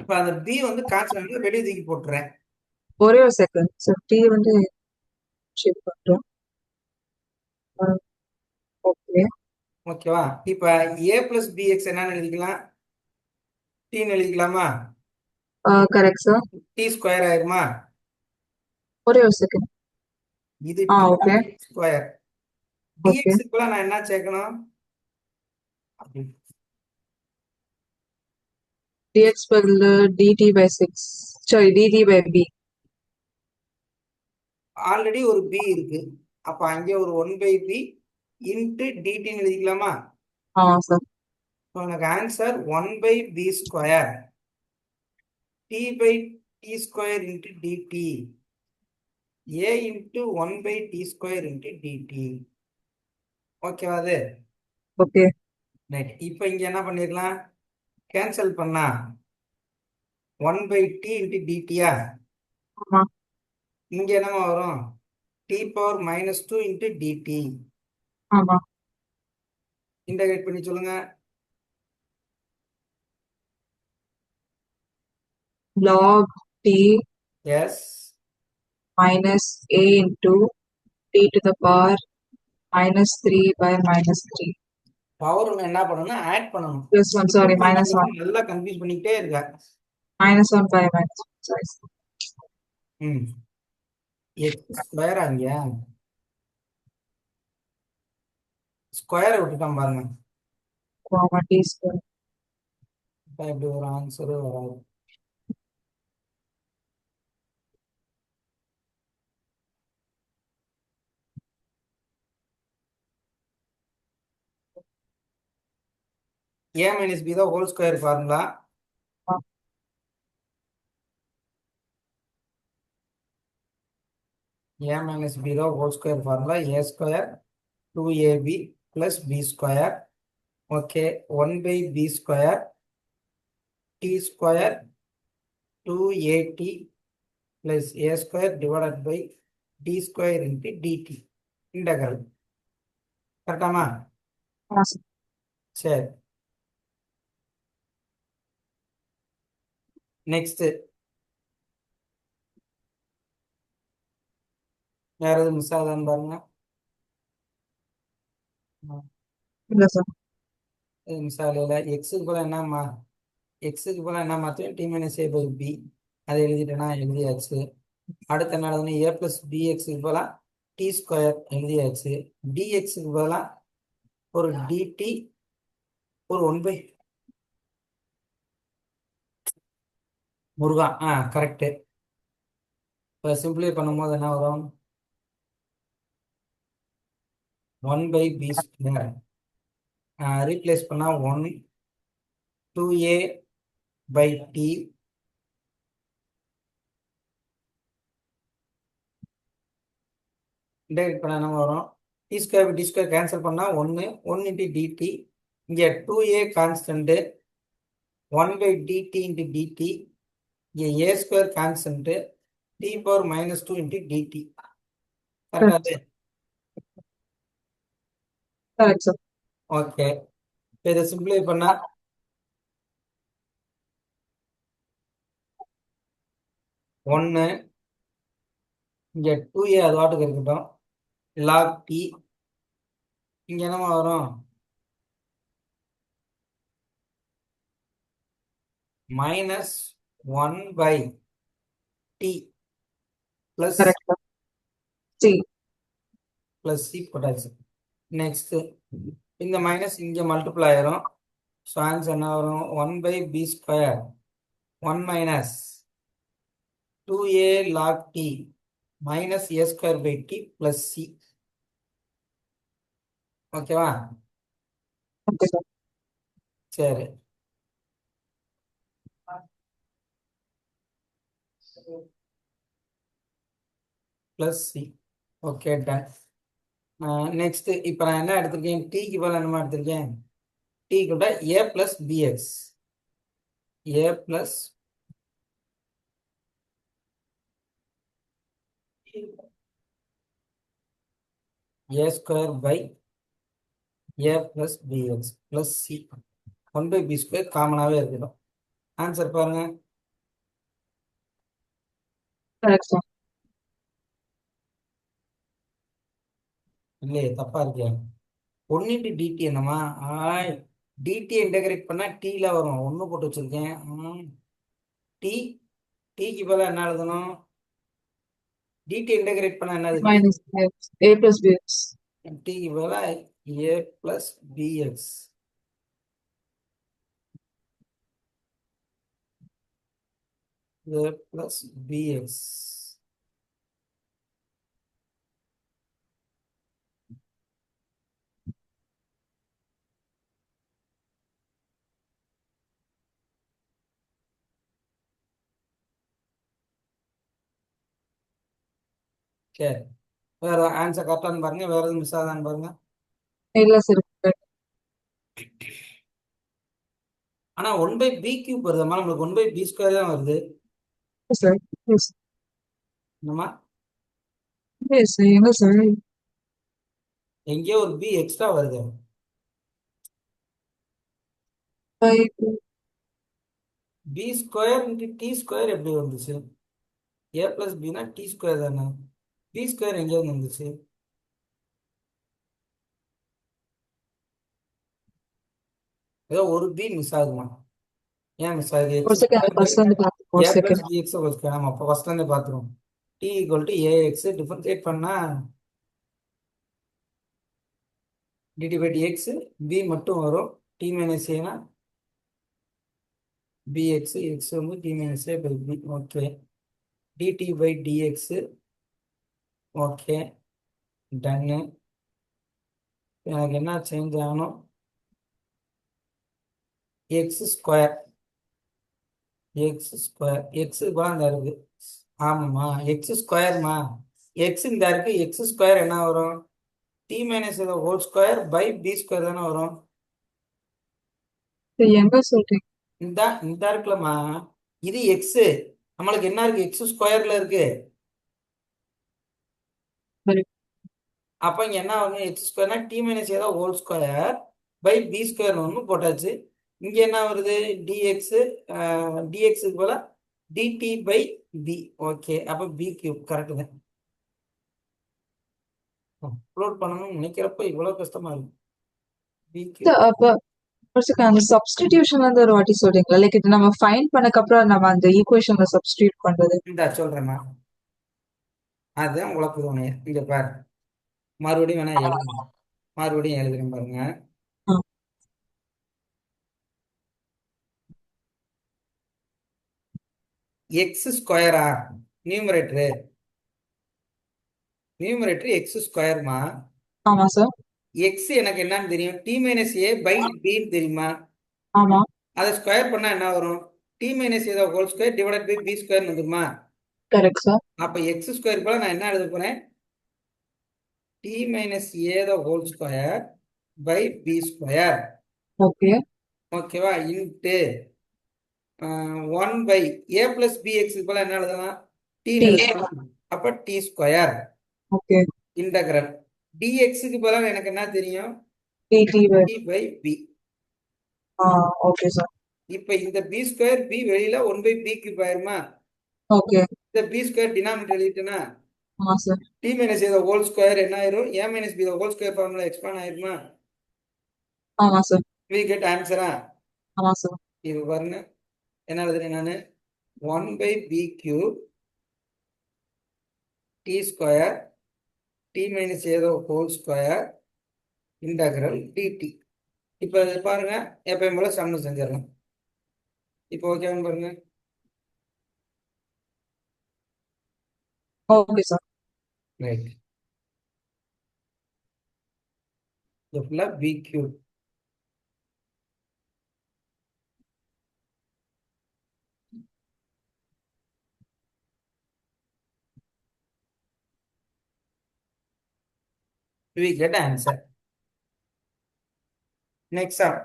இப்போ அந்த b வந்து கான்ஸ்டன்ட் வெளியே தூக்கி போட்டுறேன். ஒரே ஒரு செகண்ட் சார். t வந்து ஷிஃப்ட் பண்றோம். ஓகே. ஓகேவா? இப்போ a plus bx என்னன்னு எழுதிக்கலாம்? t எழுதிக்கலாமா? Correct sir. t ஸ்கொயர் ஆயிருமா? ஒரே ஒரு செகண்ட். இது ஓகே. ஸ்கொயர். ஓகே. dx க்கு நான் என்ன சேர்க்கணும்? dx பதில் dt by 6. Sorry, dt by b. Already ஒரு b இருக்கு. அப்ப அங்கே ஒரு 1/b இன்ட்டு dt எழுதிக்கலாமா? சார். உனக்கு answer 1/b square t by t square into dt a into 1/t square into dt. ஓகேவா? அது ஓகே. ரைட். இப்போ இங்க என்ன பண்ணிடலாம்? கேன்சல் பண்ணா 1/t இன்ட்டு dtயா? ஆமா. இங்க என்னமா வரும்? t power -2 into dt. ஆமா. இன்டகிரேட் பண்ணி சொல்லுங்க. log t yes minus a into t to the power -3 by -3. Power என்ன பண்ணணும்? ஆட் பண்ணணும். Plus 1, sorry, -1. நல்லா கன்ஃபியூஸ் பண்ணிக்கிட்டே இருக்கா. -1 by -1. Sorry. எக்ஸ் ஸ்கொயர் அங்க ஸ்கொயரை விட்டுட்டான் பாருங்க. Comma t square. இப்படி ஒரு ஆன்சரு வராது. a minus b தான் whole square formula. a minus b தான் whole square formula. a square 2ab plus b square. ஓகே, 1 by b square t square 2at plus a square divided by d square into dt integral. கரெக்டாமா? சரி, next வேற எதுவும் miss ஆகுதான்னு பாருங்க. இல்ல sir. இது மிஸ் ஆகல. எக்ஸுக்கு போல என்னம்மா, எக்ஸுக்கு போல என்ன மாற்றேன், t minus a by b அதை எழுதிட்டேன்னா எழுதியாச்சு. அடுத்த என்ன எழுதணும், ஏ பிளஸ் பிஎக்ஸுக்கு போல டி ஸ்கொயர் எழுதியாச்சு. டிஎக்ஸுக்கு போல ஒரு டிடி ஒரு 1 பை முருகா. கரெக்டு. இப்போ சிம்பிளை பண்ணும்போது என்ன வரும், 1 by b ஸ்கொயர் ரீப்ளேஸ் பண்ணால் 1 2a by t இன்டெகிரேட் பண்ணால் என்ன வரும், t square t square cancel பண்ணால் 1 1 இன்ட்டு டிடி. இங்கே 2a constant 1 by dt into dt. இங்கே a ஸ்கொயர் constant t power -2 into dt. கரெக்டாது? Correct sir. ஓகே, இப்போ இதை சிம்பிளை பண்ணால் 1 இங்கே 2a அது வாட்டுக்கு இருக்கட்டும், log t. இங்கே என்னமா வரும், -1 by t plus correct sir. C plus c போட்டாச்சு. நெக்ஸ்ட் இந்த மைனஸ் இங்கே மல்டிப்ளை ஆயிரும். ஸோ ஆன்சர் என்ன வரும், 1 by b square 1 minus 2a log t minus a square by t plus c. ஓகேவா? Okay sir. சரி, plus c. Okay, done. Next இப்போ நான் என்ன எடுத்திருக்கேன், டீக்கு பதில் என்னமா எடுத்திருக்கேன், டி கூட a plus px. A plus a square by a plus bx plus c. 1 by b ஸ்கொயர் காமனாகவே இருக்கட்டும். ஆன்சர் பாருங்க. Correct sir. இல்லையே, தப்பா இருக்கே. 1 இன்ட்டு டிடி என்னமா, டிடி இன்டகிரேட் பண்ணா டீல வரும், 1 போட்டு வச்சிருக்கேன். டி டீக்கு பதிலா என்ன எழுதணும், டிடி இன்டகிரேட் பண்ணா என்னது, மைனஸ் ஏ பிளஸ் பிஎக்ஸ். டிக்கு பதிலா a plus px. A plus b x. சரி, வேற ஆன்சர் கரெக்டானு பாருங்க, வேற எதுவும் மிஸ் ஆகுதான்னு பாருங்க. இல்ல சார். ஆனா 1 by b கியூப் வருதுமா, நம்மளுக்கு 1 by b ஸ்கொயர் தான் வருது. Sir yes. என்னமா, எஸ் எங்க சார்? எங்கேயோ ஒரு b எக்ஸ்ட்ரா வருது. 5 b square into t square எப்படி வந்துச்சு, ஏ பிளஸ் பினா டி ஸ்கொயர் தானே, பி ஸ்கொயர் எங்கே வந்துச்சு. ஏதோ ஒரு பி மிஸ் ஆகுமா, ஏன் மிஸ் ஆகுது, ஒரு x second square by first வந்து பார்த்து ஒரு a plus second. B x வச்சுக்கலாம். நம்ம அப்போ ஃபர்ஸ்ட் வந்து பார்த்துருவோம். T equal to ax differentiate பண்ணா டிடி பை டிஎக்ஸ் பி மட்டும் வரும். டி மைனஸ் ஏனா பிஎக்ஸ், எக்ஸ் வந்து t minus a by b. Okay, dt by dx. Okay, டன்னு. எனக்கு என்ன சேஞ்ச் ஆகணும், எக்ஸ் ஸ்கொயர் எக்ஸ் தான் இருக்கு. ஆமாம்மா, எக்ஸ் ஸ்கொயர்மா. எக்ஸ் இந்த இருக்கு, எக்ஸ் ஸ்கொயர் என்ன வரும்? T minus whole square by b square தானே வரும். இது எங்க சொல்றீங்க? இந்த இருக்குல்லம்மா, இது எக்ஸ். நம்மளுக்கு என்ன இருக்கு? எக்ஸ் ஸ்கொயர்ல இருக்கு. சரி. அப்ப இங்க என்ன ஆகும்? எக்ஸ் ஸ்கொயர்னா டி மைனஸ் ஏதோ whole square by b square ஒன்று போட்டாச்சு. இங்க என்ன வருது? டிஎக்ஸ். டிஎக்ஸுக்கு போல டிடி பை பி. ஓகே, அப்ப பி கியூப் கரெக்ட் தான். அப்லோட் பண்ணணும்னு நினைக்கிறப்ப இவ்வளவு கஷ்டமா இருக்கு. B cube. அப்ப ஒரு second, அந்த சப்ஸ்டிடியூஷன் வந்து ஒரு வாட்டி சொல்றீங்களா? லைக் இது நம்ம ஃபைண்ட் பண்ணக்கப்புறம் நம்ம அந்த ஈக்குவேஷன்ல சப்ஸ்டிடியூட் பண்றது. இந்த சொல்றேம்மா, அதுதான் உங்களுக்கு தோணுது. இங்க பாரு, மறுபடியும் வேணா எழுதுங்க. மறுபடியும் எழுதுறேன் பாருங்க. ஆ, எக்ஸ் ஸ்கொயரா நியூமரேட்டரு? நியூமரேட்டர் எக்ஸ் ஸ்கொயர்மா. ஆமா சார். எக்ஸ் எனக்கு என்னன்னு தெரியும்? டி மைனஸ் ஏ பை பின்னு தெரியுமா? ஆமா. அதை ஸ்கொயர் பண்ணா என்ன வரும்? டி மைனஸ் ஏதோ whole square divide by b square வந்துருமா? Correct sir. அப்ப எக்ஸ் ஸ்கொயர் போல நான் என்ன எழுத போறேன்? டி மைனஸ் ஏதோ whole square by b square. Okay. ஓகேவா? Into 1 by a plus b x போல என்ன எழுதலாம்? D D. எழுதலாம். அப்ப டி ஸ்கொயர் ஓகே. இன்டகிரல் டிஎக்ஸுக்கு பதிலாக எனக்கு என்ன தெரியும்? Dt by. T by b. ஆ, ஓகே சார். இப்ப இந்த பி ஸ்கொயர் பி வெளியில 1 பை பி கியூப் ஆயிருமா? ஓகே. இந்த பி ஸ்கொயர் டினாமினேட்டர் எழுதிட்டேன்னா ஆமா சார். டி மைனஸ் ஏதோ ஹோல் ஸ்கொயர் என்ன ஆயிரும்? A minus b whole square formula expand ஆயிருமா? ஆமா சார். We get ஆன்சரா? ஆமா சார். இது பாருங்க, என்ன எழுதுறேன் நானு? 1 by b cube t square t minus ஏதோ ஹோல் ஸ்கொயர் இன்டகிரல் டிடி. இப்போ பாருங்க, எப்பயும் போல சம்மு செஞ்சிடலாம். இப்போ ஓகேன்னு பாருங்க. Okay sir. ரைட். இது ஃபுல்லா b cube. We get answer. Next up,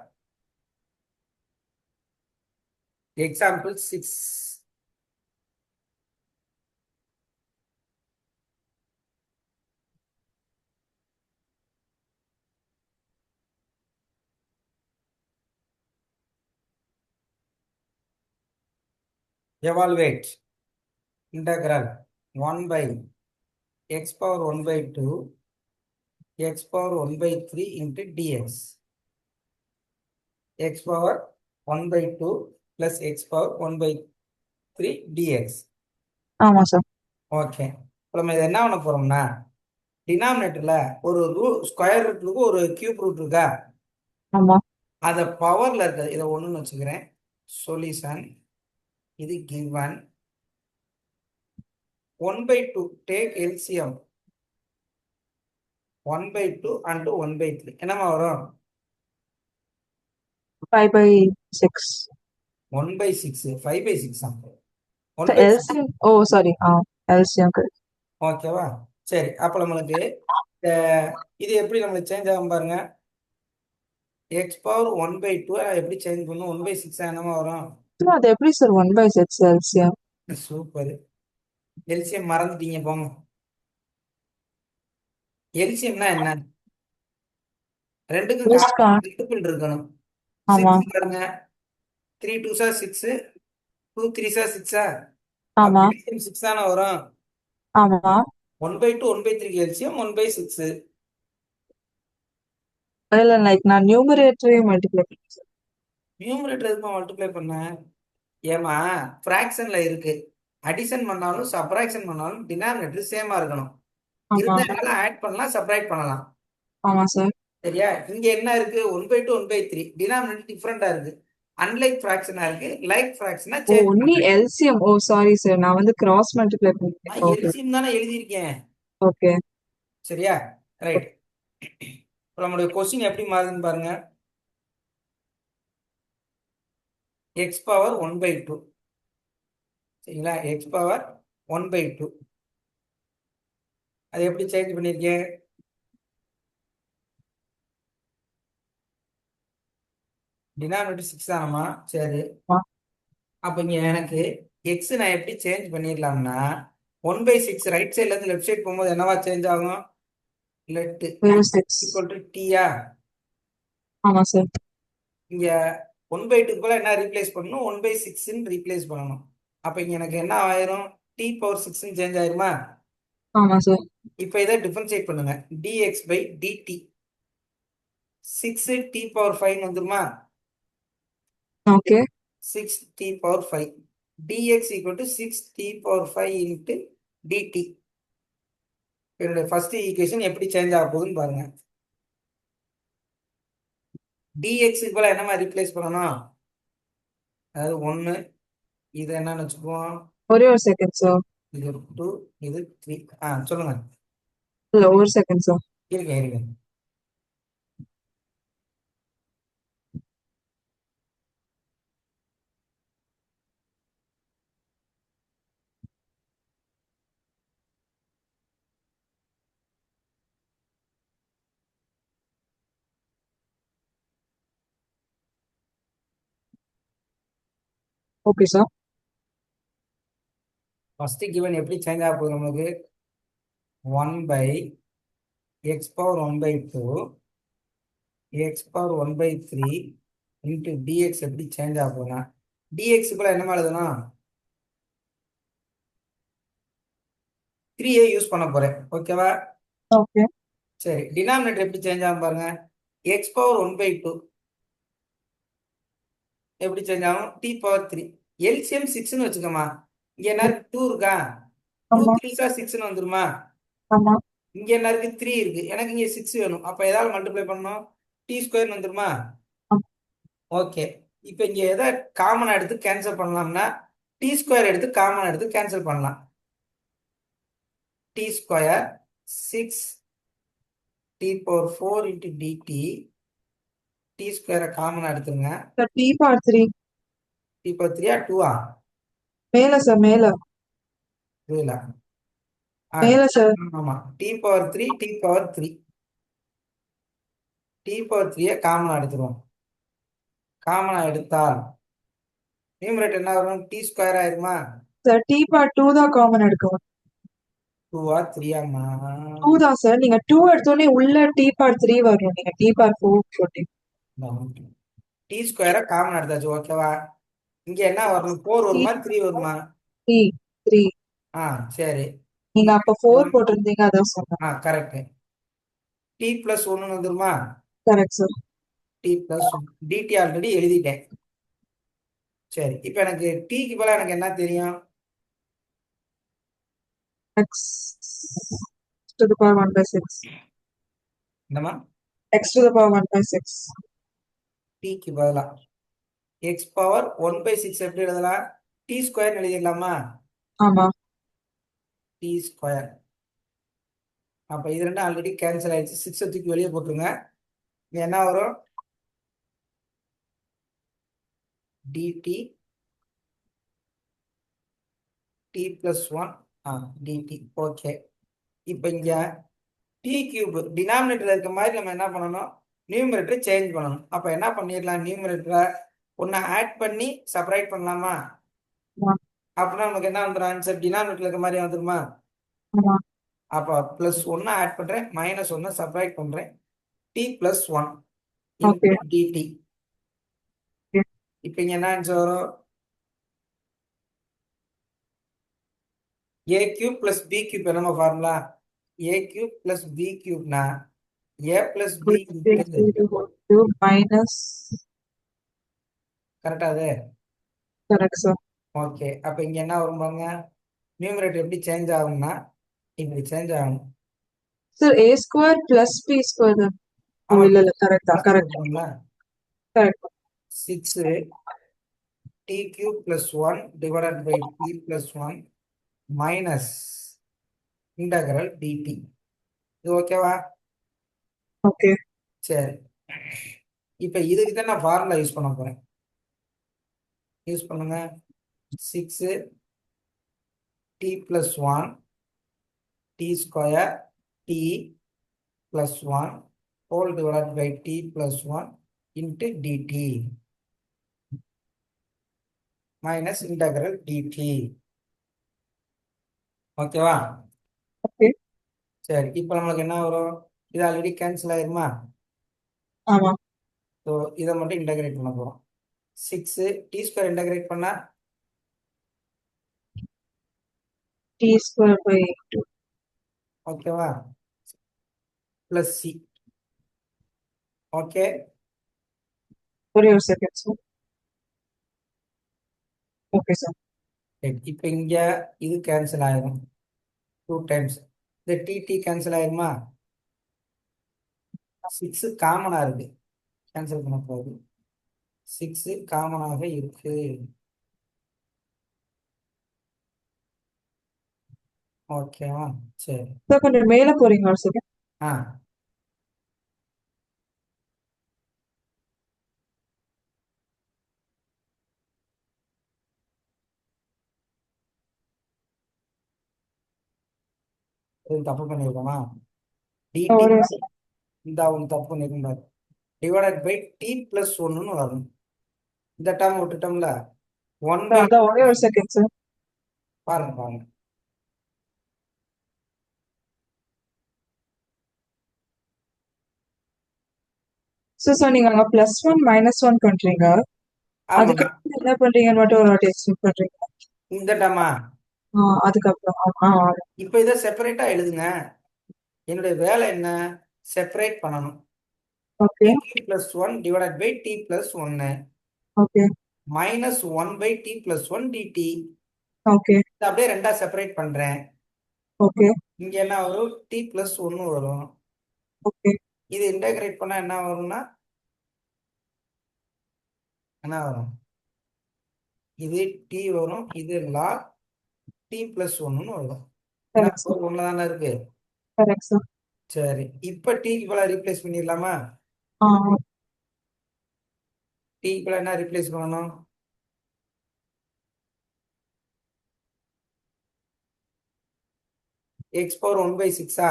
example 6. Evaluate integral 1 by x power 1 by 2 x power 1 by 3 into dx. X power 1 by 2 plus x power 1 by 3 dx. ஆமா sir. Okay, இப்போ நம்ம இதை என்ன பண்ண போறோம்னா, டினாமினேட்டர்ல ஒரு ஸ்கொயர் ரூட் இருக்கு, ஒரு கியூப் ரூட் இருக்கா? ஆமா. அதை பவர்ல இருக்க இதை ஒண்ணுன்னு வச்சுக்கிறேன். சொல்யூஷன் இது given 1 by 2 take LCM 1 by 2 and 1 by 3 என்னமா வரும்? 5/6. 1 by 6 5 by 6 1 by 6. LCM. Oh sorry. LCM correct. ஓகேவா? சரி, அப்ப நம்மளுக்கு இது எப்படி நம்மளுக்கு சேஞ்ச் ஆகும் பாருங்க. எக்ஸ் பவர் 1 by 2 எப்படி சேஞ்ச் பண்ணும்? 1 by 6 என்னமா வரும்? அது எப்படி சார் 1/6 எல்சிஎம்? சூப்பர். எல்சிஎம் மறந்துட்டீங்க போங்க. எல்சிஎம்னா என்ன? ரெண்டுக்கும் மல்டிபிள் இருக்கணும். ஆமா. 6 பாருங்க, 3 2s 6 2 3s 6. ஆமா. 6 தானே வரும். ஆமா. 1 by 2 1 by 3 எல்சிஎம் 1 by 6. இல்ல, லைக் நான் நியூமரேட்டரையும் மல்டிப்ளை பண்ணேன். நியூமரேட்டர் எதுக்கு மல்டிப்ளை பண்ண? ஏமா, ஃப்ராக்ஷன்ல இருக்கு. அடிஷன் பண்ணாலும் சப்ராக்ஷன் பண்ணாலும் டினாமினேட்டர் சேமா இருக்கணும். ஆமா. இருந்தால ஆட் பண்ணலாம், சப்ராக்ட் பண்ணலாம். ஆமா சார். சரியா? இங்க என்ன இருக்கு? 1 by 2 1 by 3 டினாமினேட்டர் டிஃபரெண்டா இருக்கு. அன்லைக் ஃப்ராக்ஷனா இருக்கு, லைக் ஃப்ராக்ஷனா ஓ, சேஞ்ச் ஒன்லி பண்றேன். எல்சிஎம். ஓ சாரி சார், நான் வந்து கிராஸ் மல்டிப்ளை பண்ணேன். நான் ஓகே. எல்சிஎம் தானே எழுதியிருக்கேன். ஓகே. சரியா? ரைட். இப்போ நம்மளுடைய கொஸ்டின் எப்படி மாறுதுன்னு பாருங்க. X power 1/2. சரிங்களா? X power 1/2. அது எப்படி சேஞ்ச் பண்ணியிருக்கேன்? டினாமினேட்டர் 6 தானம்மா? சரி. அப்போ இங்கே எனக்கு எக்ஸ் நான் எப்படி சேஞ்ச் பண்ணிடலாம்னா 1/6 ரைட் சைட்ல இருந்து லெஃப்ட் சைடு போகும்போது என்னவா சேஞ்ச் ஆகும்? லெட் ஈக்குவல் டு டீயா? ஆமா சார். இங்க 1/2க்கு போல என்ன ரீப்ளேஸ் பண்ணணும்? 1/6ன்னு ரீப்ளேஸ் பண்ணணும். அப்போ இங்க எனக்கு என்ன ஆயிரும்? டி பவர் 6ன்னு சேஞ்ச் ஆயிருமா? ஆமா சார். இப்போ இதை டிஃபரன்ஷியேட் பண்ணுங்க. dx by dt 6 t power 5 வந்துருமா? ஓகே. 6 t power 5 dx equal to 6 t power 5 into dt. என்னுடைய ஃபர்ஸ்ட் ஈக்குவேஷன் எப்படி சேஞ்ச் ஆக போகுதுன்னு பாருங்க. dx க்கு என்னமா ரீப்ளேஸ் பண்ணணும்? அதாவது 1, இது என்னன்னு வச்சுக்குவோம்? ஒரே ஒரு செகண்ட் சார். இது 2, இது 3. சொல்லுங்க. இல்ல ஒரு செகண்ட் சார். இருங்க. Okay sir. ஃபர்ஸ்ட் கிவன் எப்படி சேஞ்ச் ஆக போகுது நமக்கு? 1 பை எக்ஸ் பவர் 1/2 எக்ஸ் பவர் 1/3 இன்ட்டு டிஎக்ஸ் எப்படி சேஞ்ச் ஆக போகுதுன்னா டிஎக்ஸுக்குள்ள என்ன எழுதணும்? 3a யூஸ் பண்ண போறேன். ஓகேவா? ஓகே. சரி, டினாமினேட்டர் எப்படி சேஞ்ச் ஆகும் பாருங்க. எக்ஸ் பவர் 1/2 எப்படி சேஞ்ச் ஆகும்? T power 3. எல்சிஎம் 6ன்னு வச்சுக்கோமா. இங்க என்ன இருக்கு? 2 இருக்கா? 2 ஆமா 3 6ன்னு வந்துருமா? ஆமா இங்க என்ன இருக்கு? 3 இருக்கு. எனக்கு இங்க 6 வேணும். அப்ப ஏதாவது மல்டிப்ளை பண்ணணும். டி ஸ்கொயர் வந்துருமா? ஆமா. ஓகே. இப்போ இங்க எதை காமனா எடுத்து கேன்சல் பண்ணலாம்னா டி ஸ்கொயர் எடுத்து காமனா எடுத்து கேன்சல் பண்ணலாம். T square 6 t power 4 into dt. T ஸ்கொயரை காமனா எடுத்துருங்க. Sir t power 3 t power 3 2 மேல சார், மேல இல்ல. மேல சார். ஆமா, t power 3 t power 3 t power 3 காமனா எடுத்துருவோம். காமனா எடுத்தால் நியூமரேட்டர் என்ன வரும்? டி ஸ்கொயர் ஆயிருமா? சார் டி பவர் 2 தான் காமன் எடுக்கணும். 2 3 2 தான் சார். நீங்க 2 எடுத்தோடனே உள்ள டி பவர் 3 வரும். நீங்க டி பவர் 4 போட்டீங்க. டி ஸ்கொயரை காமன் எடுத்தாச்சு. ஓகேவா? இங்க என்ன வரணும்? 4 வருமா 3 வருமா? 3 3 சரி. நீங்க அப்ப 4 போட்டிருந்தீங்க, அதான் சொன்னேன். கரெக்ட். டி பிளஸ் 1 வந்துருமா? Correct sir. T plus d t already எழுதிட்டேன். சரி, இப்போ எனக்கு டீக்கு பதிலா எனக்கு என்ன தெரியும்? x to the power 1/6. என்னமா? x to the power 1/6. டீக்கு பதிலா எக்ஸ் பவர் 1/6 எப்படி எழுதலாம்? டி ஸ்கொயர் எழுதிடலாமா? ஆமா. T square. அப்ப இது ரெண்டும் ஆல்ரெடி கேன்சல் ஆயிடுச்சு. 6 தூக்கி வெளியே போட்டுருங்க. இங்க என்ன வரும்? D t t plus 1 d t. Okay. இப்போ இங்க டி கியூப் டினாமினேட்டர் இருக்க மாதிரி நம்ம என்ன பண்ணணும்? நியூமரேட்டரை சேஞ்ச் பண்ணணும். அப்ப என்ன பண்ணிடலாம்? நியூமரேட்டரை ஒன்னு ஆட் பண்ணி செப்பரேட் பண்ணலாமா? ஆமா அப்படின்னா நமக்கு என்ன வந்துடும்? ஆன்சர் டினாமினேட்டர் இருக்க மாதிரி வந்துருமா? ஆமா. அப்போ பிளஸ் 1 ஆட் பண்றேன், மைனஸ் 1 செப்பரேட் பண்றேன். T plus 1 okay. Into d t. இப்போ இங்க என்ன ஆன்சர் வரும்? A cube plus b cube. என்னமா formula? A cube plus b கியூப்னா ஏ பிளஸ் பி மைனஸ். கரெக்டா? அது கரெக்ட் சார். ஓகே. அப்ப இங்க என்ன வரும் பாருங்க. நியூமரேட்டர் எப்படி சேஞ்ச் ஆகும்னா இப்படி சேஞ்ச் ஆகும். Sir a square plus b square. ஓ ஆமா, இல்ல இல்ல, கரெக்ட் தான், plus கரெக்ட் போட்டுக்கோங்களா? Correct. 6 t cube plus 1 divided by t plus 1 minus integral dt. இது ஓகேவா? ஓகே. சரி, இப்போ இதுக்கு தான் நான் ஃபார்முலா யூஸ் பண்ண போறேன். யூஸ் பண்ணுங்க. 6 t plus 1 t square t plus 1 whole divided by t plus 1 into dt minus integral dt. ஓகேவா? ஓகே. சரி, இப்போ நம்மளுக்கு என்ன வரும்? இது ஆல்ரெடி கேன்சல் ஆயிருமா? ஆமா. ஸோ இதை மட்டும் இன்டகிரேட் பண்ண போகிறோம். 6 t ஸ்கொயர் இன்டகிரேட் பண்ணா t square by 2. ஓகேவா? Plus C. ஓகே, ஒரே ஒரு செகண்ட் சார். Okay sir. இப்போ இங்க இது கேன்சல் ஆயிரும் 2 டைம்ஸ். இந்த டி கேன்சல் ஆயிருமா? 6 காமனா இருக்கு, கேன்சல் பண்ண போகுது. 6 காமனாக இருக்கு. ஓகேவா? சரி. சார் கொஞ்சம் மேல போறீங்களா ஒரு செகண்ட்? ஆ, இது தப்பு பண்ணிருக்கோமா? டிடி ஒரே ஒரு செகண்ட். இந்த ஒன்று தப்பு பண்ணிருக்கோம். டிவைடட் பை டி பிளஸ் ஒன்னு வரணும். இந்த டேர்ம் விட்டுட்டோம்ல. 1 பை அதான் ஒரே ஒரு செகண்ட் சார். பாருங்க பாருங்க. சார் நீங்க அங்க +1 -1 பண்றீங்க. ஆமா, அதுக்கப்புறம் என்ன பண்றீங்கன்னு மட்டும் ஒரு வாட்டி எக்ஸ்பிளைன் பண்றீங்க. இந்த டேர்மா அதுக்கப்புறம் இப்போ இதை செப்பரேட்டா எழுதுங்க. என்னுடைய வேலை என்ன? செப்பரேட் பண்ணணும். Okay t plus 1 divided by t plus 1 okay minus 1 by t plus 1 dt. Okay இதை அப்படியே ரெண்டா செப்பரேட் பண்றேன். ஓகே இங்க என்ன வரும்? t plus 1 வரும். ஓகே இது இன்டகிரேட் பண்ணா என்ன வரும்னா என்ன வரும்? இது t வரும், இது log t plus 1 வரும். ஏன்னா கரெக்ட் சார். ஒன்று தானே இருக்கு. Correct sir. சரி, இப்போ t இவ்வளோ ரீப்ளேஸ் பண்ணிடலாமா? ஆ t இவ்வளோ என்ன ரீப்ளேஸ் பண்ணணும்? x power 1 by 6 ஆ?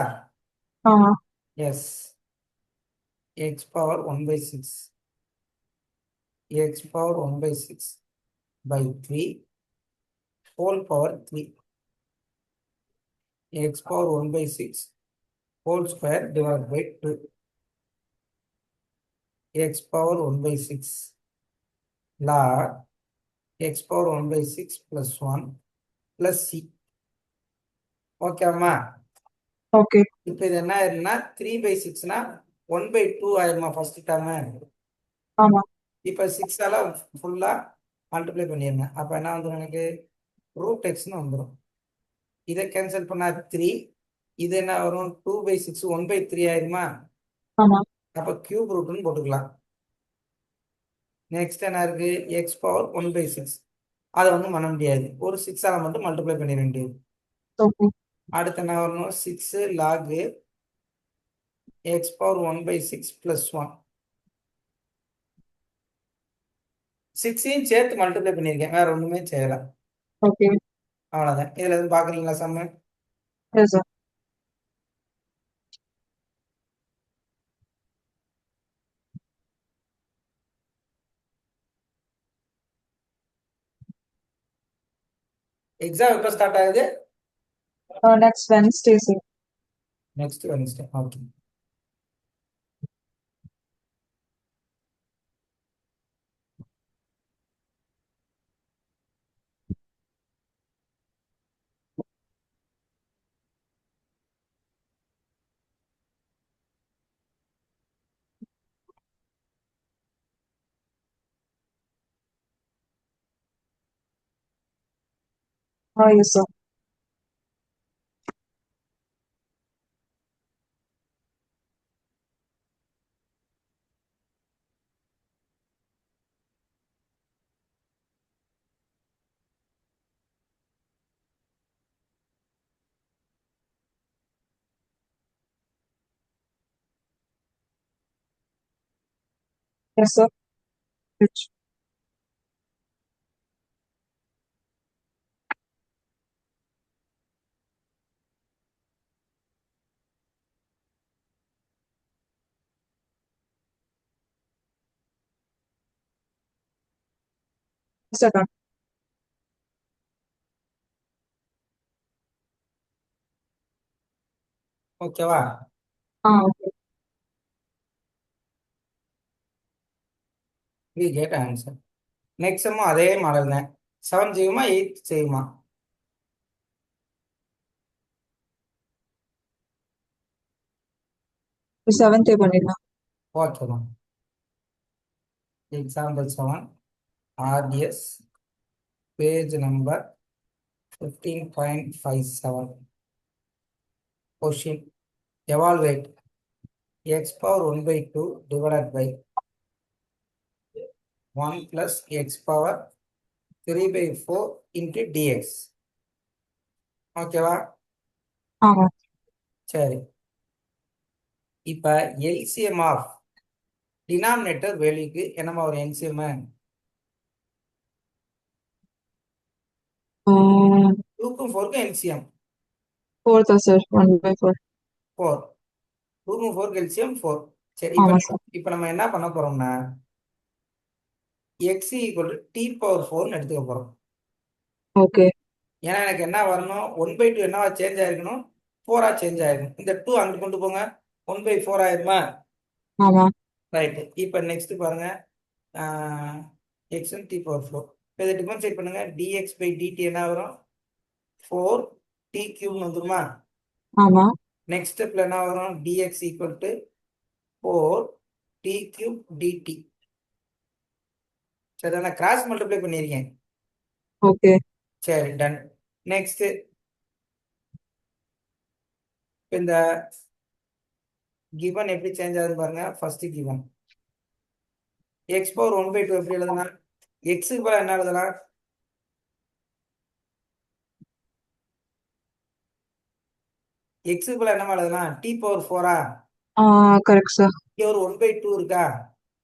ஆ yes, x power 1 by 6, x power 1 by 6 by 3 whole power 3, x power 1 by 6 whole square divided by 2, x power 1 by 6 log x power 1 by 6 plus 1 plus c. ஓகேம்மா? Okay. இப்போ இது என்ன ஆயிருன்னா 3 by 6னா 1 by 2 ஆயிருமா first term? ஆமா. இப்போ 6ஆல ஃபுல்லா multiply பண்ணிருங்க. அப்போ என்ன வந்துடும்? எனக்கு ரூட் எக்ஸ்னு வந்துடும். இதை கேன்சல் பண்ணா 3. இது என்ன வரும்? 2 by 6 1 by 3 ஆயிருமா? ஆமா. அப்போ கியூப் ரூட்னு போட்டுக்கலாம். நெக்ஸ்ட் என்ன இருக்கு? X power 1 by 6. அதை வந்து பண்ண முடியாது, ஒரு 6ஆல மட்டும் மல்டிப்ளை பண்ணிட வேண்டியது. ஓகே. அடுத்து என்ன வரணும்? 6 log X power 1 by 6 plus 1. 6ஐயும் சேர்த்து மல்டிப்ளை பண்ணியிருக்கேன், வேற ஒண்ணுமே செய்யல. ஓகே. அவ்வளவுதான். இதுல இருந்து பாக்குறீங்களா சம்மு? Yes sir. எக்ஸாம் எப்போ ஸ்டார்ட் ஆகுது? Next Wednesday sir. Next Wednesday. Okay. Yes sir. Yes sir. Second. ஓகேவா? Okay. We get answer. Next சம்மும் அதே மாடல் தான். 7 செய்யுமா 8 செய்யுமா? செவன்த்தே பண்ணிடலாம். ஓகேமா. Example 7 RDS page number 15.57. Question. Evaluate x power 1 by 2 divided by 1 plus x power 3 by 4 into dx. ஓகேவா? ஆமா. சரி. இப்ப எல்சிஎம் ஆஃப் டினாமினேட்டர் வேல்யூக்கு என்னமா ஒரு எல்சிஎம்? 2க்கும் 4க்கும் எல்சிஎம் 4 தான் சார். 1/4. 4. 2க்கும் 4க்கு எல்சிஎம் 4. சரி, ஆமா சார். இப்ப நம்ம என்ன பண்ண போறோம்னா x ஈக்குவல் டி பவர் 4 எடுத்துக்க போறோம். ஓகே. ஏன்னா எனக்கு என்ன வரணும், 1/2 என்னவா சேஞ்ச் ஆயிருக்கணும், 4ஆ சேஞ்ச் ஆயிருக்கணும். இந்த 2 அங்க கொண்டு போங்க, 1/4 ஆயிருமா? ஆமா. ரைட். இப்ப நெக்ஸ்ட் பாருங்க, x டி பவர் 4. இதை டிஃபரன்ஷியேட் பண்ணுங்க. dx பை dt என்ன வரும்? 4t கியூப்னு வந்துருமா? ஆமா. நெக்ஸ்ட் ஸ்டெப்ல என்ன வரும்? dx equal to 4t cube dt. சரி, நான் கிராஸ் மல்டிப்ளை பண்ணியிருக்கேன். ஓகே. சரி, டன். நெக்ஸ்ட் இந்த கிவன் எப்படி சேஞ்ச் ஆகுதுன்னு பாருங்க. ஃபர்ஸ்ட் கிவன் x பவர் 1/2 எப்படி எழுதலாம்? எக்ஸுக்கு பதிலா என்ன எழுதலாம்? எக்ஸுக்கு பதிலா என்ன எழுதலாம்? டி பவர் 4ஆ? Correct sir. இங்க ஒரு 1/2 இருக்கா?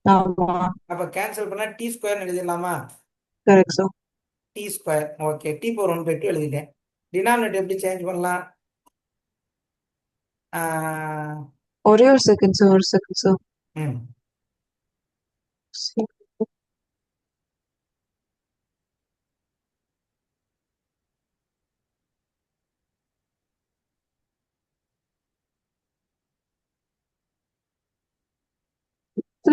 ஆமா. அப்ப கேன்சல் பண்ணா டி ஸ்கொயர் எழுதிடலாமா? Correct sir. T square. Okay, t power 1/2 எழுதிட்டேன். டினாமினேட்டர் எப்படி சேஞ்ச் பண்ணலாம்? ஒரே ஒரு செகண்ட் சார். ம்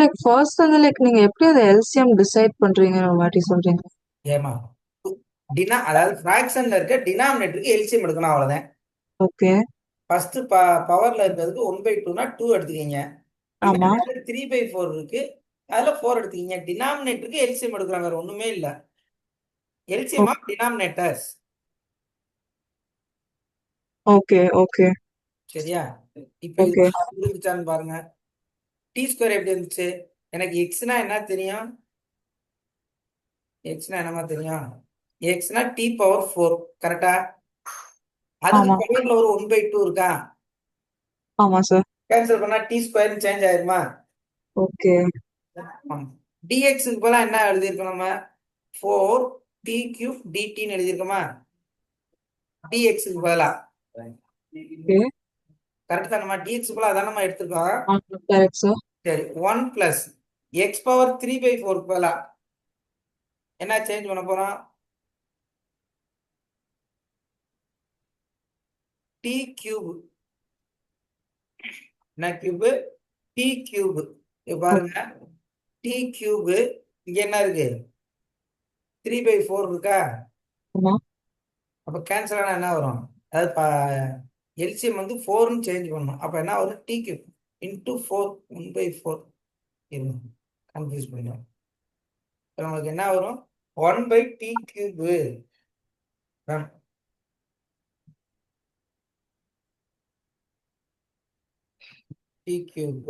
லைக் ஃபர்ஸ்ட் வந்து லைக் நீங்க எப்படி அந்த எல்சிஎம் டிசைட் பண்றீங்க ஒரு வாட்டி சொல்றீங்க? ஏமா, அதாவது ஃபிராக்ஷன்ல இருக்க டினாமினேட்டருக்கு எல்சிஎம் எடுக்கணும், அவ்வளவுதான். ஓகே. ஃபர்ஸ்ட் பவர்ல இருக்கிறதுக்கு 1/2னா 2 எடுத்துக்கீங்க. ஆமா. 3/4 இருக்கு, அதுல 4 எடுத்துக்கீங்க. டினாமினேட்டருக்கு எல்சிஎம் எடுக்கிறாங்க, வேற ஒண்ணுமே இல்ல. LCM of denominators. Okay. Okay. சரியா? இப்ப இது ஓகே. புரிஞ்சுச்சான்னு பாருங்க. டி ஸ்கொயர் எப்படி இருந்துச்சு? எனக்கு எக்ஸ்னா என்ன தெரியும்? எக்ஸ்னா என்னமா தெரியும்? எக்ஸ்னா டி பவர் 4, கரெக்டா? அதுக்கு ஆமா. பவர்ல ஒரு 1/2 இருக்கா? ஆமா சார். கேன்சல் பண்ணா டி ஸ்கொயர் சேஞ்ச் ஆயிருமா? ஓகே. டிஎக்ஸுக்கு போல என்ன எழுதியிருக்கோம் நம்ம? 4t cube டிடின்னு எழுதியிருக்கோமா? டிஎக்ஸுக்கு பதிலா ஓகே. கரெக்ட் தானம்மா? டிஎக்ஸ் போல அதான் நம்ம எடுத்துருக்கோம். Correct sir. சரி, 1 பிளஸ் எக்ஸ் பவர் 3/4 பதிலா என்ன சேஞ்ச் பண்ண போறோம்? T cube. என்ன கியூப்? T cube. பாருங்க, டி கியூப் இங்க என்ன இருக்கு? 3/4 இருக்கா? ஆமா. அப்ப கேன்சல் ஆனா என்ன வரும்? அதாவது எல்சிஎம் வந்து 4ன்னு சேஞ்ச் பண்ணணும். அப்ப என்ன வரும்? D cube into 4 1/4. கன்ஃபியூஸ் பண்ணிடும். நமக்கு என்ன வரும்? 1/t cube. T cube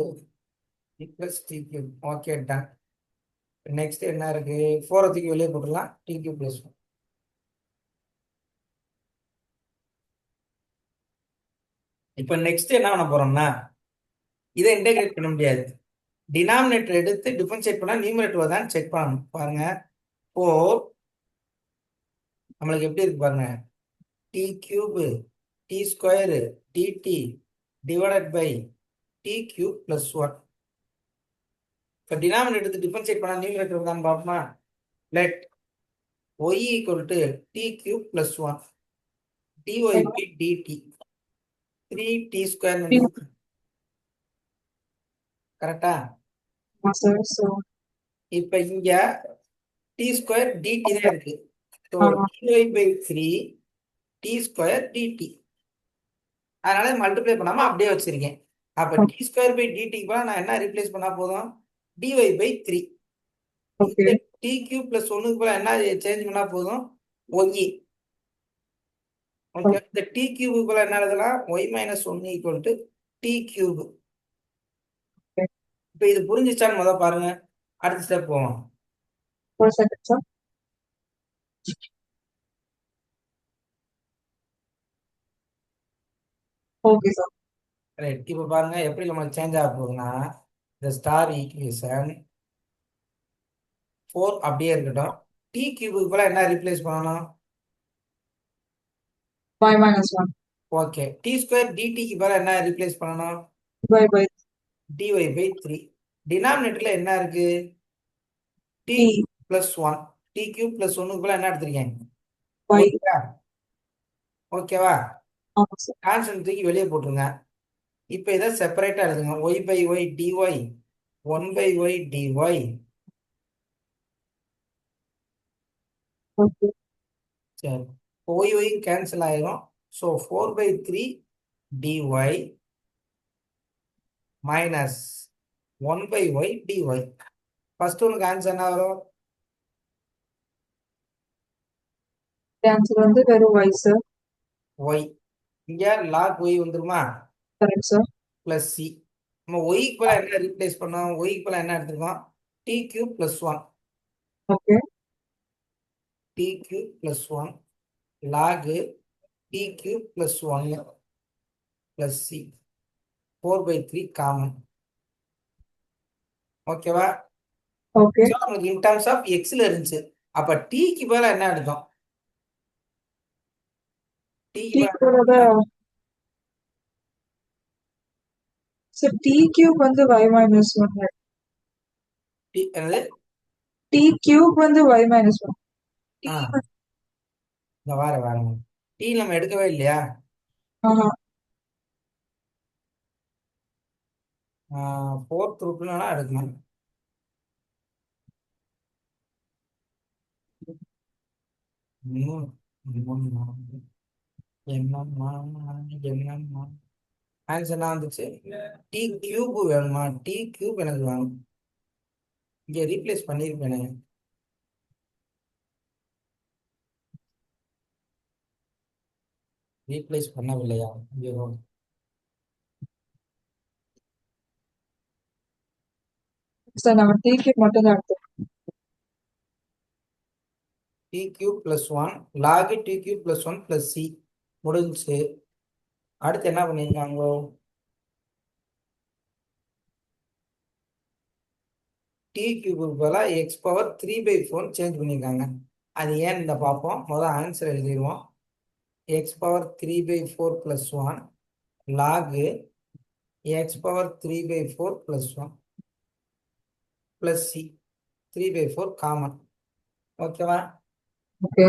plus t cube. Okay, done. Next என்ன இருக்கு? 4 தூக்கி வெளியே போட்டுடலாம். T cube plus 1. இப்ப நெக்ஸ்ட் என்ன பண்ண போறோம்னா, இதை இன்டெகிரேட் பண்ண முடியாது. டினாமினேட்டர் எடுத்து டிஃபரன்ஷியேட் பண்ணா நியூமரேட்டர் தான் செக் பண்ணணும். பாருங்க, 4 நம்மளுக்கு எப்படி இருக்கு பாருங்க. T cube t square d t divided by t cube plus 1. இப்போ டினாமினேட்டர் எடுத்து டிஃபரன்ஷியேட் பண்ணா நியூமரேட்டர் தான் பார்ப்போமா? Let y equal to t cube plus 1 dy by dt 3t square கரெக்டா? சார். ஸோ இப்ப இங்க t ஸ்கொயர் dt தான் இருக்கு. ஸோ ஆமா. dy by 3 t square dt. அதனால மல்டிப்ளை பண்ணாம அப்படியே வச்சிருக்கேன். அப்ப டி ஸ்கொயர் பை டிடிக்கு பதிலா நான் என்ன ரீப்ளேஸ் பண்ணா போதும்? D y by 3. ஓகே. இந்த டி கியூப் பிளஸ் ஒன்னுக்கு பதிலா என்ன சேஞ்ச் பண்ணா போதும்? ஒய். ஓகே. இந்த டி கியூபுக்கு பதிலா என்ன எழுதலாம்? Y minus one equal to t cube. இப்ப இது புரிஞ்சிச்சான்னு முதல் பாருங்க. அடுத்த ஸ்டெப் போவோம். ஒரு second sir. Okay sir. Right. இப்ப பாருங்க எப்படி நம்ம சேஞ்ச் ஆக போகுதுன்னா, இந்த ஸ்டார் ஈக்குவேஷன் 4 அப்படியே இருக்கட்டும். டி கியூபுக்கு பதிலா என்ன ரீப்ளேஸ் பண்ணணும்? y minus 1 okay. T square டிடிக்கு பதிலா என்ன ரீப்ளேஸ் பண்ணணும்? y by dy by 3. டினாமினேட்டர்ல என்ன இருக்கு? t t plus 1. t cube plus 1க்கு பதிலா என்ன எடுத்திருக்கேன்? y. ஓகேவா? ஓகேவா? ஆமா சார். கான்ஸ்டன்ட் தூக்கி வெளியே போட்டுருங்க. இப்போ இதை செப்பரேட்டா எழுதுங்க. y by y dy 1 by y dy. Okay. சரி. y கேன்சல் ஆயிரும். So 4 by 3 dy minus 1 by y dy. First ஒனுக்கு ஆன்சர் என்ன வரும்? ஆன்சர் வந்து வெறும் y சார். y. இங்க log y வந்துருமா? Correct sir. Plus c. நம்ம ஒய்க்கு பதிலா என்ன ரீப்ளேஸ் பண்ணோம்? ஒய்க்கு பதிலா என்ன எடுத்துருக்கோம்? T cube plus 1. Okay. T cube plus 1 log t cube plus 1 plus c 4 by 3 common. ஓகேவா? ஓகே. நமக்கு இன் டர்ம்ஸ் ஆஃப் எக்ஸ்ல இருந்துச்சு. அப்ப டீக்கு பதிலா என்ன எடுத்தோம்? டீக்கு t கூட சார் t கியூப் வந்து y minus 1. என்னது? t கியூப் வந்து y minus 1. ஆ இந்த வார டீ நம்ம எடுக்கவே இல்லையா? ஆஹா. ஃபோர்த் ரூட்லாம் எடுக்கணும். என்னம்மா ஆன்சர் என்ன வந்துச்சு? டி கியூப் வேணுமா? டி கியூப் எனக்கு வேணும். இங்க ரீப்ளேஸ் பண்ணிருப்பேனே. ரீப்ளேஸ் பண்ணவில்லையா? ஐயோ. சார் நம்ம t கியூப் மட்டும் தான் எடுத்தோம். T cube plus 1 log t cube plus 1 plus c முடிஞ்சுச்சு. அடுத்து என்ன பண்ணிருக்காங்க? டி கியூபுக்கு பதிலாக எக்ஸ் பவர் 3/4 சேஞ்ச் பண்ணியிருக்காங்க. அது ஏன் இந்த பார்ப்போம். முதல் ஆன்சர் எழுதிடுவோம். X power 3/4 plus 1 log x power 3/4 plus 1 plus c 3/4 common. ஓகேவா? ஓகே.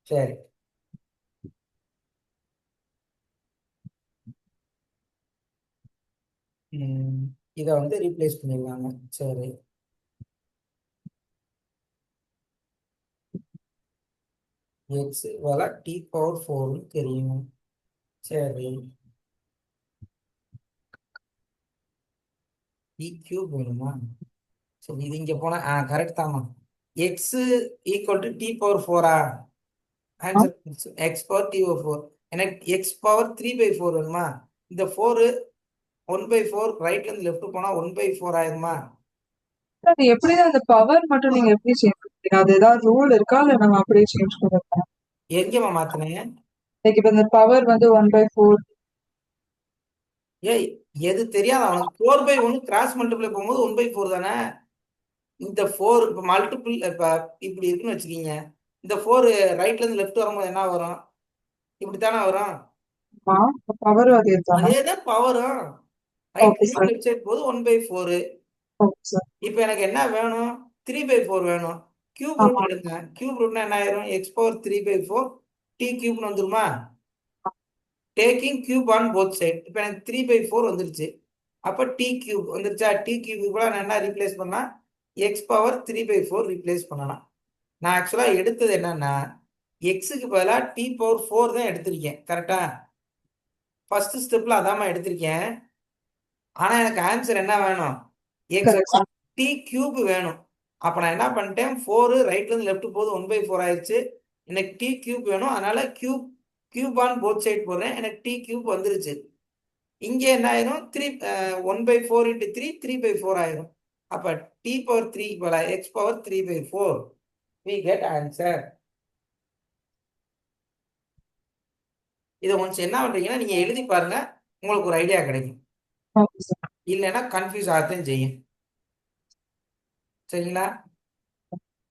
சரி. இதை வந்து ரீப்ளேஸ் பண்ணிருக்காங்க. சரி. எக்ஸ் வேலை டி பவர் 4 தெரியும். சரி. டி கியூப் வேணுமா? சரி இது இங்க போனா கரெக்ட் தாமா. X equal to t power 4ஆ? Answer x power t power 4. எனக்கு எக்ஸ் பவர் 3/4 வேணுமா? இந்த 4 1/4 ரைட்ல இருந்து லெஃப்ட் போனா 1/4 ஆயிருமா? அது எப்படிதான் அந்த பவர் மட்டும் நீங்க எப்படி சேஞ்ச் பண்ணுறீங்க? அது ஏதாவது ரூல் இருக்கா இல்ல நம்ம அப்படியே சேஞ்ச் பண்ணுறோம்? எங்கேம்மா மாத்தினீங்க? லைக் இப்ப இந்த பவர் வந்து 1/4. ஏய் எது தெரியாது அவனுக்கு? 4/1 கிராஸ் மல்டிப்ளை போகும்போது 1/4 தானே. இந்த 4 இப்போ மல்டிபிள் இப்போ இப்படி இருக்குன்னு வச்சுக்கீங்க. இந்த 4 ரைட்ல இருந்து லெஃப்ட் வரும்போது என்ன வரும்? இப்படித்தானே வரும். பவர் அதே தானே? அதே தான் பவரும். Right okay sir. Left side போது 1/4. Okay sir. இப்போ எனக்கு என்ன வேணும்? 3/4 வேணும். கியூப் ஆமா. ரூட் எடுங்க. கியூப் ரூட்னா என்ன ஆயிரும்? எக்ஸ் பவர் 3/4 டி கியூப்னு வந்துருமா? Taking cube on both side. இப்போ எனக்கு 3/4 வந்துருச்சு. அப்போ டி கியூப் வந்துருச்சா? டி கியூப் கூட நான் என்ன ரீப்ளேஸ் பண்ணலாம்? எக்ஸ் பவர் 3/4 ரீப்ளேஸ் பண்ணலாம். நான் ஆக்சுவலாக எடுத்தது என்னன்னா எக்ஸுக்கு பதிலாக டி பவர் 4 தான் எடுத்திருக்கேன். கரெக்டா? ஃபர்ஸ்ட் ஸ்டெப்ல அதாம எடுத்திருக்கேன். ஆனா எனக்கு ஆன்சர் என்ன வேணும்? X correct. டி கியூப் வேணும். அப்ப நான் என்ன பண்ணிட்டேன்? 4 ரைட்ல இருந்து லெஃப்ட் போகுது 1/4 ஆயிடுச்சு. எனக்கு டி கியூப் வேணும். அதனால cube cube on both side போடுறேன். எனக்கு டி கியூப் வந்துருச்சு. இங்க என்ன ஆயிரும்? 1/4 இன்ட்டு 3 3/4 ஆயிரும். அப்ப t power 3 x power 3/4 we get answer. இதை கொஞ்சம் என்ன பண்றீங்கன்னா நீங்க எழுதி பாருங்க, உங்களுக்கு ஒரு ஐடியா கிடைக்கும். Okay sir. இல்லைன்னா கன்ஃபியூஸ் ஆகத்தான் செய்யும். சரிங்களா?